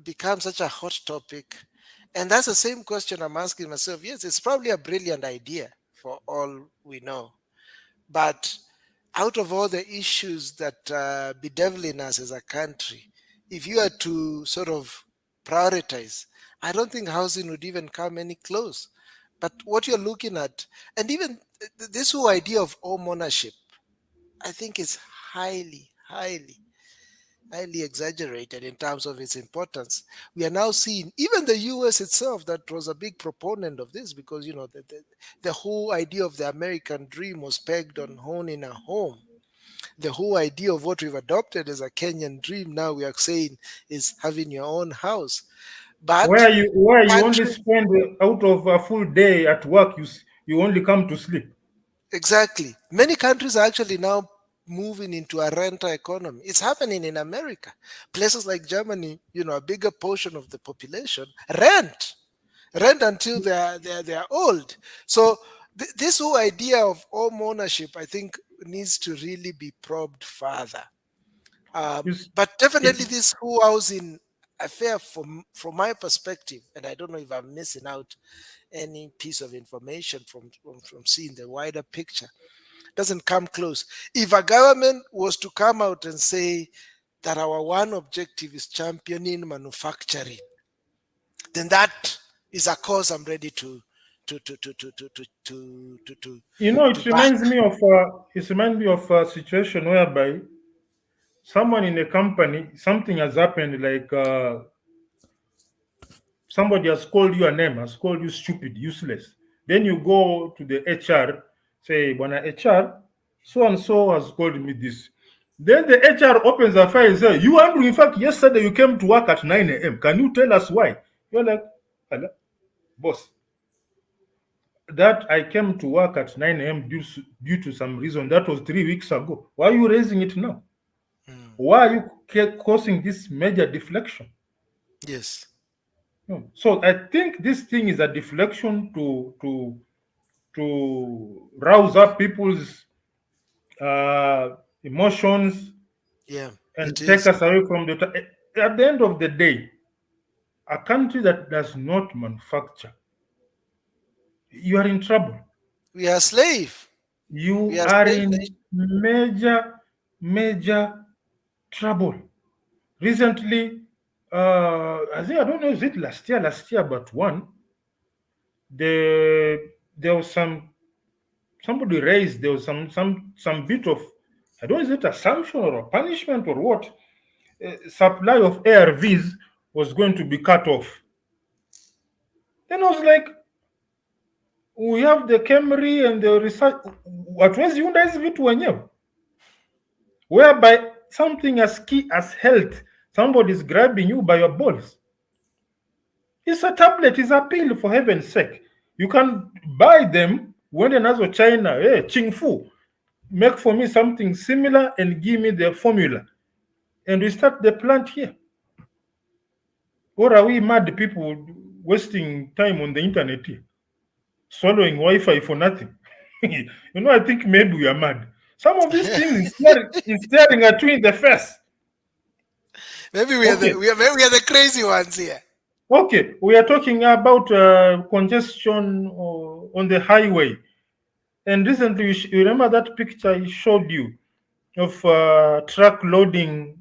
become such a hot topic. And that's the same question I'm asking myself. Yes, it's probably a brilliant idea for all we know. But out of all the issues that bedeviling us as a country, if you are to sort of prioritize, I don't think housing would even come any close. But what you're looking at, and even this whole idea of home ownership, I think is highly exaggerated in terms of its importance. We are now seeing even the US itself, that was a big proponent of this, because the whole idea of the American dream was pegged on owning a home. The whole idea of what we've adopted as a Kenyan dream now, we are saying, is having your own house. But where you only country, spend out of a full day at work, you only come to sleep. exactly, many countries are actually now moving into a renter economy. It's happening in America. Places like Germany, a bigger portion of the population rent until they're old. So this whole idea of home ownership, I think, needs to really be probed further. You s- But definitely It's this whole housing affair, from my perspective, and I don't know if I'm missing out any piece of information from seeing the wider picture, doesn't come close. If a government was to come out and say that our one objective is championing manufacturing, then that is a cause I'm ready to to to to to to to back. it reminds me of a situation whereby someone in a company, something has happened, like somebody has called you a name, has called you stupid, useless. Then you go to the HR, say, Bwana HR, so and so has called me this. Then the HR opens the file and says, you, Andrew, in fact, yesterday you came to work at 9 a.m. Can you tell us why? You're like, "Hello, boss, that I came to work at 9 a.m. Due to some reason. That was 3 weeks ago. Why are you raising it now? Mm, Why are you causing this major deflection?" yes. No. So I think this thing is a deflection to rouse up people's emotions Yeah, it and take is. us away from the. At the end of the day, a country that does not manufacture, you are in trouble. We are slave. We You are are slave in nation. major trouble. Recently, I don't know, is it last year, but one, the there was somebody raised, there was some bit of, I don't know, is it assumption or a punishment or what? Supply of ARVs was going to be cut off. Then I was like, we have the Camry and the research, hatuwezi unda hizi vitu wenyewe, whereby something as key as health, somebody is grabbing you by your balls. It's a tablet, it's a pill, for heaven's sake. You can buy them when another China, hey, Ching Fu, make for me something similar and give me the formula. And we start the plant here. Or are we mad people wasting time on the internet here, swallowing Wi-Fi for nothing? I think maybe we are mad. Some of these things is staring at you in the face. Maybe Okay, maybe we are the crazy ones here. okay, we are talking about congestion on the highway. And recently, you remember that picture I showed you of truck loading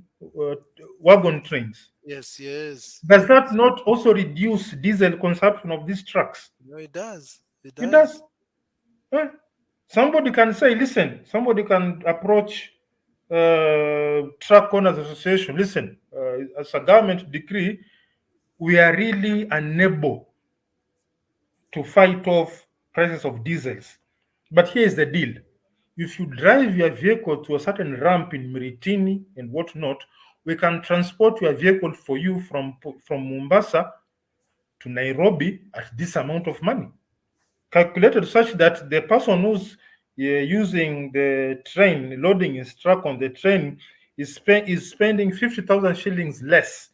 wagon trains. Yes, yes, Does yes. that not also reduce diesel consumption of these trucks? No, it does. It It does. does. Eh? Somebody can say, listen, somebody can approach Truck Owners Association. Listen, as a government decree, we are really unable to fight off prices of diesels. But here is the deal. If you drive your vehicle to a certain ramp in Miritini and whatnot, we can transport your vehicle for you from Mombasa to Nairobi at this amount of money, calculated such that the person who's using the train, loading his truck on the train, is spending 50,000 shillings less,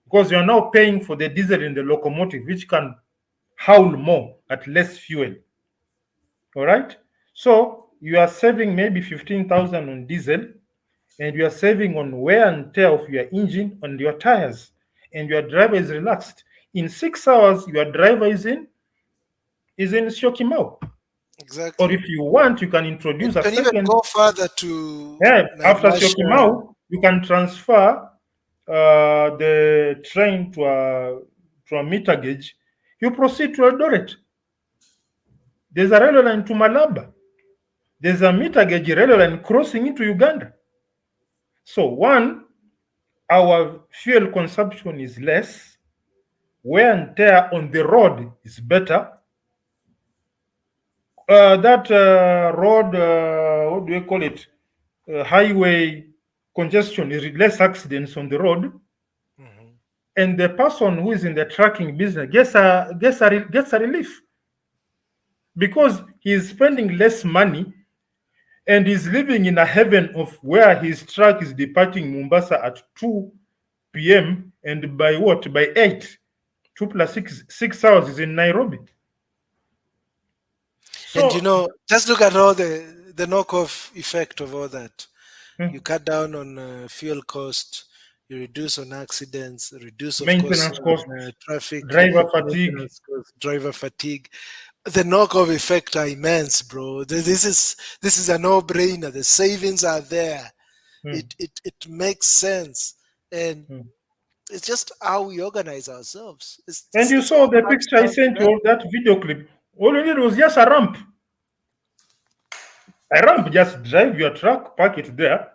because you're now paying for the diesel in the locomotive, which can howl more at less fuel. All right. So you are saving maybe 15,000 on diesel, and you are saving on wear and tear of your engine and your tires, and your driver is relaxed. In 6 hours, your driver is in Syokimau. Or Exactly. if you want, you can And introduce you a can even second. go further to Yeah, after Naivasha. Syokimau, you can transfer the train to a meter gauge. You proceed to Eldoret. There's a railway line to Malaba. There's a meter gauge railway line crossing into Uganda. So one, our fuel consumption is less, wear and tear on the road is better. That road, what do you call it? Highway congestion is less accidents on the road, Mhm. and the person who is in the trucking business gets a relief because he's spending less money and he's living in a heaven of where his truck is departing Mombasa at 2 p.m. and by what? By 8, 2 plus 6 hours is in Nairobi. And So, just look at all the knockoff effect of all that. hmm, You cut down on fuel cost, you reduce on accidents, reduce of course maintenance on costs, traffic, driver fatigue. maintenance cost, driver fatigue. The knockoff effect are immense, bro. This is a no-brainer. The savings are there. Hmm, It makes sense, and hmm. it's just how we organize ourselves. It's And it's, you it's saw all the comes picture I down to sent that. you, that video clip. All you need was just a ramp. A ramp, just drive your truck, park it there.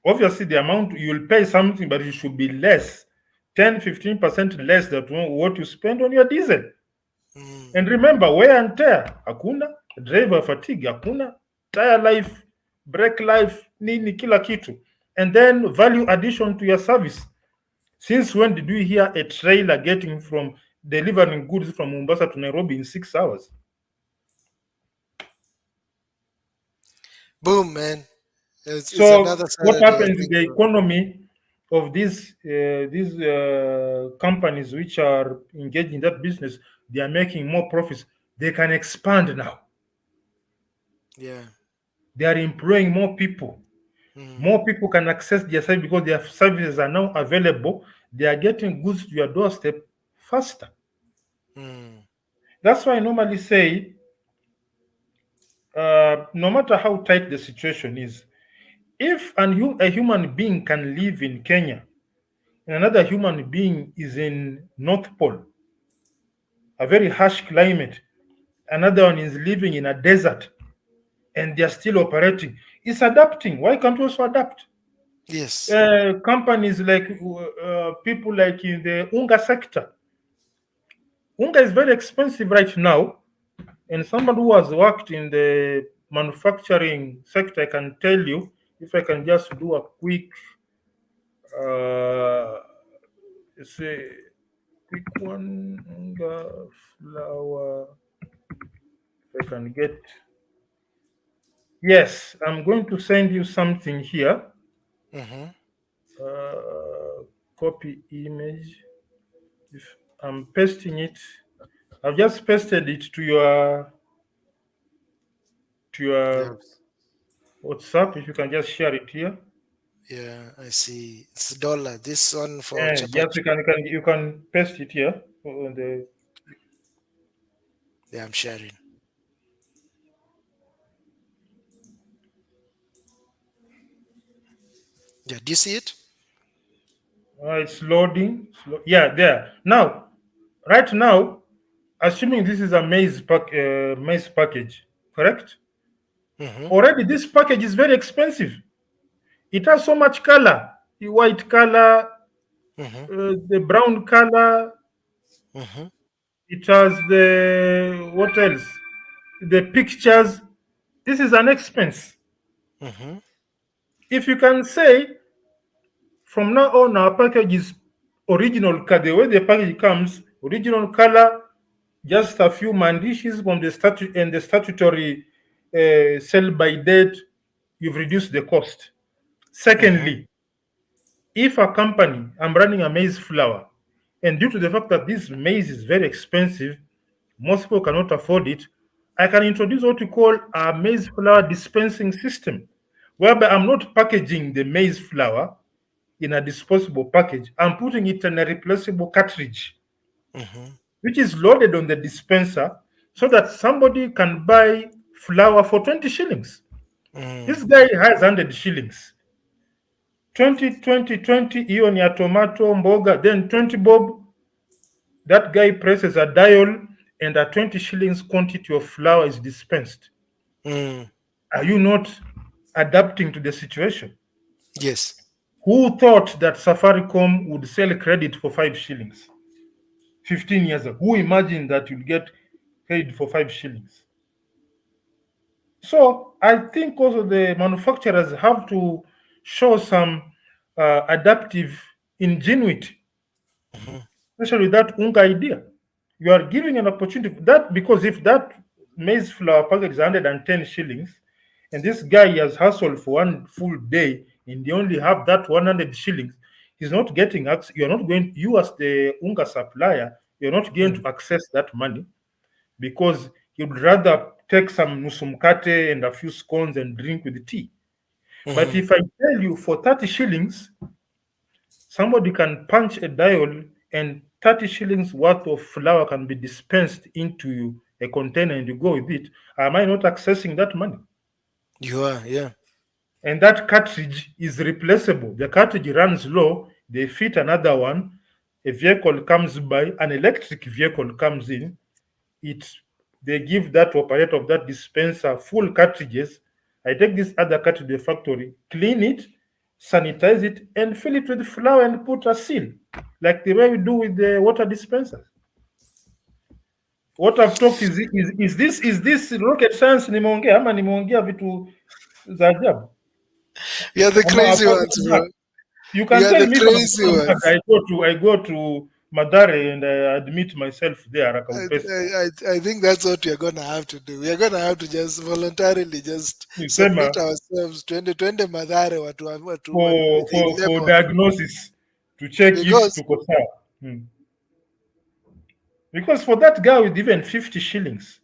Obviously, the amount you will pay something, but it should be less, 10-15% less than what you spend on your diesel. Mm, And remember, wear and tear, hakuna, driver fatigue, hakuna, tire life, brake life, nini kila kitu. And then value addition to your service. Since when did we hear a trailer getting from delivering goods from Mombasa to Nairobi in 6 hours? boom, man. It's So another what Saturday, I happens in think. the economy of these companies which are engaged in that business? They are making more profits. They can expand now. Yeah. They are employing more people. Mm, More people can access their service because their services are now available. They are getting goods to your doorstep faster. mm, That's why I normally say, no matter how tight the situation is, if a human being can live in Kenya and another human being is in North Pole, a very harsh climate, another one is living in a desert, and they're still operating, it's adapting. Why can't we also adapt? yes. Companies like people like in the unga sector. Unga is very expensive right now, and someone who has worked in the manufacturing sector, I can tell you, if I can just do a quick, uh, say, quick one, unga flour. If I can get, yes, I'm going to send you something here. Mm-hmm. Copy image. If I'm pasting it, I've just pasted it to your Yeah. WhatsApp. If you can just share it here. Yeah, I see. It's dollar. This one for Yes, chapati. you can paste it here on the. Yeah, I'm sharing. Yeah, do you see it? It's loading. Yeah, there. Now, right now, assuming this is a maize package, correct? Mm-hmm. Already, this package is very expensive. It has so much color: the white color, Mm-hmm. the brown color. Mm-hmm. It has the what else? The pictures. This is an expense. Mm-hmm. If you can say from now on, our package is original color. The way the package comes, original color, just a few mandishes from the statute and the statutory sell by date. You've reduced the cost. Mm-hmm. Secondly, if a company, I'm running a maize flour, and due to the fact that this maize is very expensive, most people cannot afford it. I can introduce what we call a maize flour dispensing system, whereby I'm not packaging the maize flour in a disposable package. I'm putting it in a replaceable cartridge, Mm-hmm. which is loaded on the dispenser so that somebody can buy flour for 20 shillings. This Mm. guy has 100 shillings. 20, 20, 20, hiyo ni ya tomato, mboga, then 20 bob. That guy presses a dial and a 20 shillings quantity of flour is dispensed. Mm. Are you not adapting to the situation? Yes. Who thought that Safaricom would sell credit for 5 shillings 15 years ago? Who imagined that you'll get paid for 5 shillings? So I think also the manufacturers have to show some adaptive ingenuity, Mm-hmm. especially that unga idea. You are giving an opportunity that, because if that maize flour packet is 110 shillings and this guy has hustled for one full day and they only have that 100 shillings, he's not getting access. You're not going, you as the unga supplier, you're not going Mm. to access that money because you'd rather take some nusumkate and a few scones and drink with tea. But Mm-hmm. if I tell you for 30 shillings, somebody can punch a dial and 30 shillings worth of flour can be dispensed into a container and you go with it, am I not accessing that money? You are, yeah. And that cartridge is replaceable. The cartridge runs low, they fit another one, a vehicle comes by, an electric vehicle comes in, it they give that operator of that dispenser full cartridges. I take this other cartridge to the factory, clean it, sanitize it, and fill it with flour and put a seal, like the way we do with the water dispensers. What I've talked is this rocket science nimeongea ama nimeongea vitu za ajabu? We are the Ama crazy apart ones, from that, bro. you We can are tell the me if I'm crazy going mad. ones. I go to Madare and I admit myself there. I, Akaupesi. I think that's what we're gonna have to do. We're gonna have to just voluntarily just Nisema submit ourselves twende madhare watu for level diagnosis to check if because tuko sawa. Because for that guy with even 50 shillings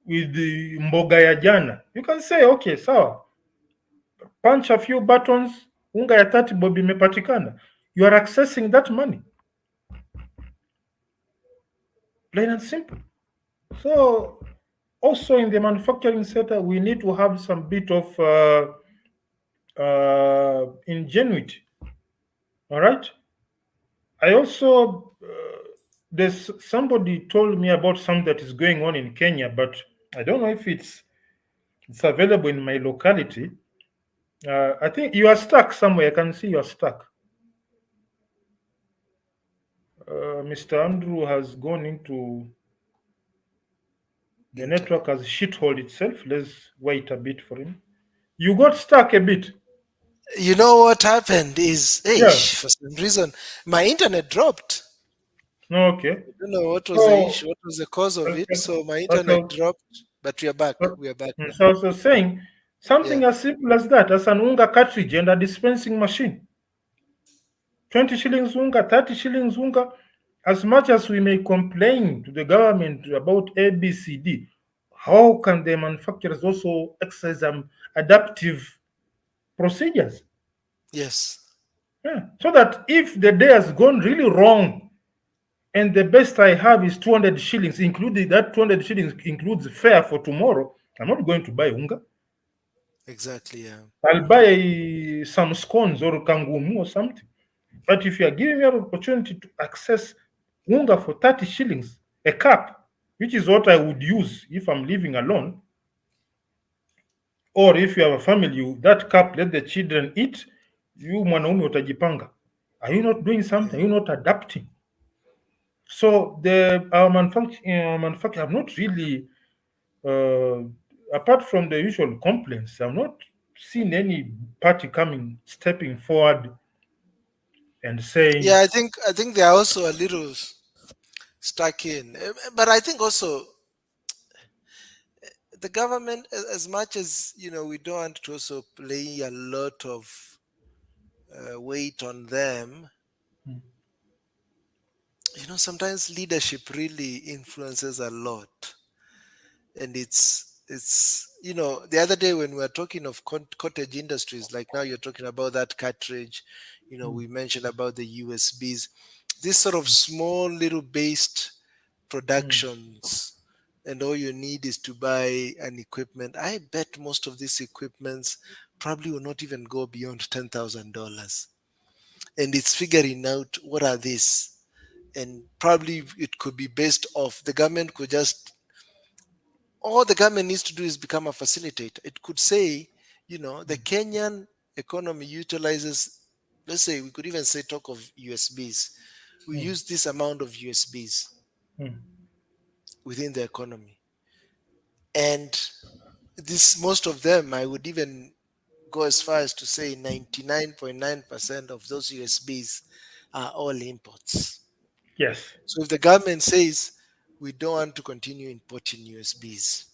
with the mboga ya jana, you can say okay, sawa, punch a few buttons, unga ya 30 bob imepatikana. You are accessing that money, plain and simple. So also in the manufacturing sector, we need to have some bit of ingenuity. All right. I also there's somebody told me about something that is going on in Kenya, but I don't know if it's available in my locality. I think you are stuck somewhere. I can see you are stuck. Mr. Andrew has gone into the network has shitholed itself. Let's wait a bit for him. You got stuck a bit. you know what happened is, hey, Yeah. for some reason my internet dropped. No. Okay. I don't know what was the So, issue, what was the cause of as, it. as, So my as, internet dropped, but we are back. We are back now. so I was saying Yeah. something as simple as that, as an unga cartridge and a dispensing machine. 20 shillings unga, 30 shillings unga. As much as we may complain to the government about ABCD, how can the manufacturers also exercise adaptive procedures? Yes. Yeah. So that if the day has gone really wrong and the best I have is 200 shillings, including that 200 shillings includes fare for tomorrow, I'm not going to buy unga. Exactly. Yeah. I'll buy some scones or kangumu or something. But if you are giving me an opportunity to access unga for 30 shillings a cup, which is what I would use if I'm living alone, or if you have a family, that cup, let the children eat, you mwanaume utajipanga. Are you not doing something? Are you not adapting? So our manufacturers have not really, uh, apart from the usual complaints, I've not seen any party stepping forward and saying, Yeah, I think they are also a little stuck in. But I think also the government, as much as we don't want to also play a lot of weight on them. "Hmm, Sometimes leadership really influences a lot. and it's the other day when we were talking of cottage industries, like now you're talking about that cartridge, we mentioned about the USBs, this sort of small little based productions, and all you need is to buy an equipment. I bet most of these equipments probably will not even go beyond $10,000, and it's figuring out what are these, and probably it could be based off the government could just all the government needs to do is become a facilitator. It could say, the Kenyan economy utilizes, let's say, we could even say talk of USBs. We use this amount of USBs within the economy. And this, most of them, I would even go as far as to say 99.9% of those USBs are all imports. Yes. So if the government says we don't want to continue importing USBs,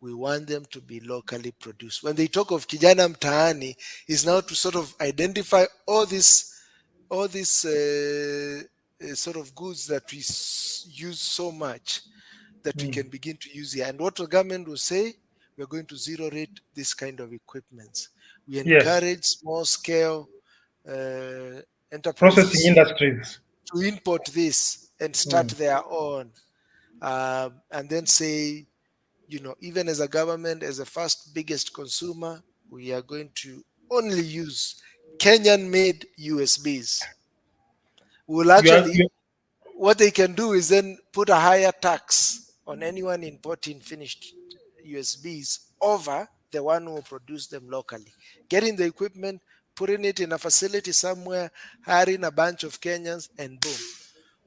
we want them to be locally produced. When they talk of Kijana Mtaani, is now to sort of identify all these sort of goods that we use so much that we can begin to use here. And what the government will say, we're going to zero rate this kind of equipments. We encourage small scale enterprises Processing industries to import this and start their own, and then say, even as a government, as the first biggest consumer, we are going to only use Kenyan made USBs. Will actually, what they can do is then put a higher tax on anyone importing finished USBs over the one who produce them locally. Getting the equipment, putting it in a facility somewhere, hiring a bunch of Kenyans, and boom,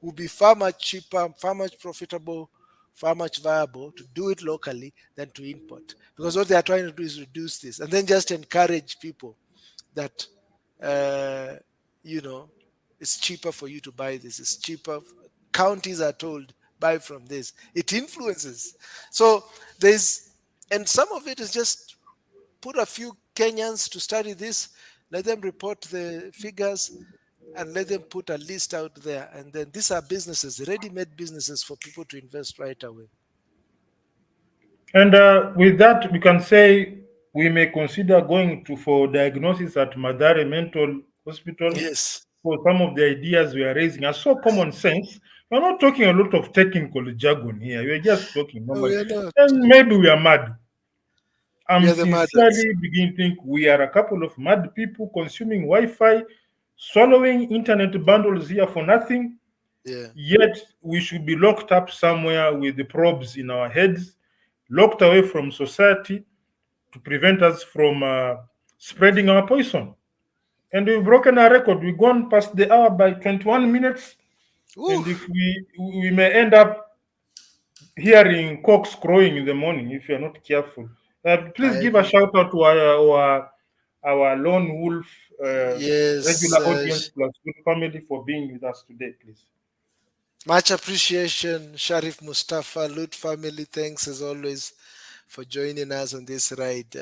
will be far much cheaper, far much profitable, far much viable to do it locally than to import. Because what they are trying to do is reduce this and then just encourage people that, it's cheaper for you to buy this. It's cheaper. Counties are told, buy from this. It influences. So and some of it is just put a few Kenyans to study this, let them report the figures, and let them put a list out there. And then these are businesses, ready-made businesses for people to invest right away. And with that, we can say we may consider going for diagnosis at Madare Mental Hospital. Yes. For some of the ideas we are raising are so common sense. We're not talking a lot of technical jargon here. We're just talking No, normal. we are not. And maybe we are mad. We I'm are the mothers. sincerely beginning to think we are a couple of mad people consuming Wi-Fi, swallowing internet bundles here for nothing. Yeah. Yet we should be locked up somewhere with the probes in our heads, locked away from society to prevent us from spreading our poison. And we've broken our record. We've gone past the hour by 21 minutes. Ooh. And if we may end up hearing cocks crowing in the morning if you're not careful. Please I give a agree. shout out to our lone wolf Yes. regular audience plus good family for being with us today, please. Much appreciation, Sharif Mustafa, Lut family. Thanks as always for joining us on this ride.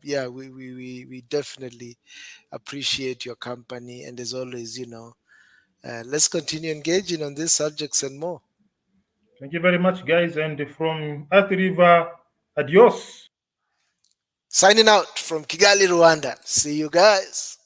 Yeah, we definitely appreciate your company. And as always, let's continue engaging on these subjects and more. Thank you very much, guys. And from Earth River, adios. Signing out from Kigali, Rwanda. See you guys.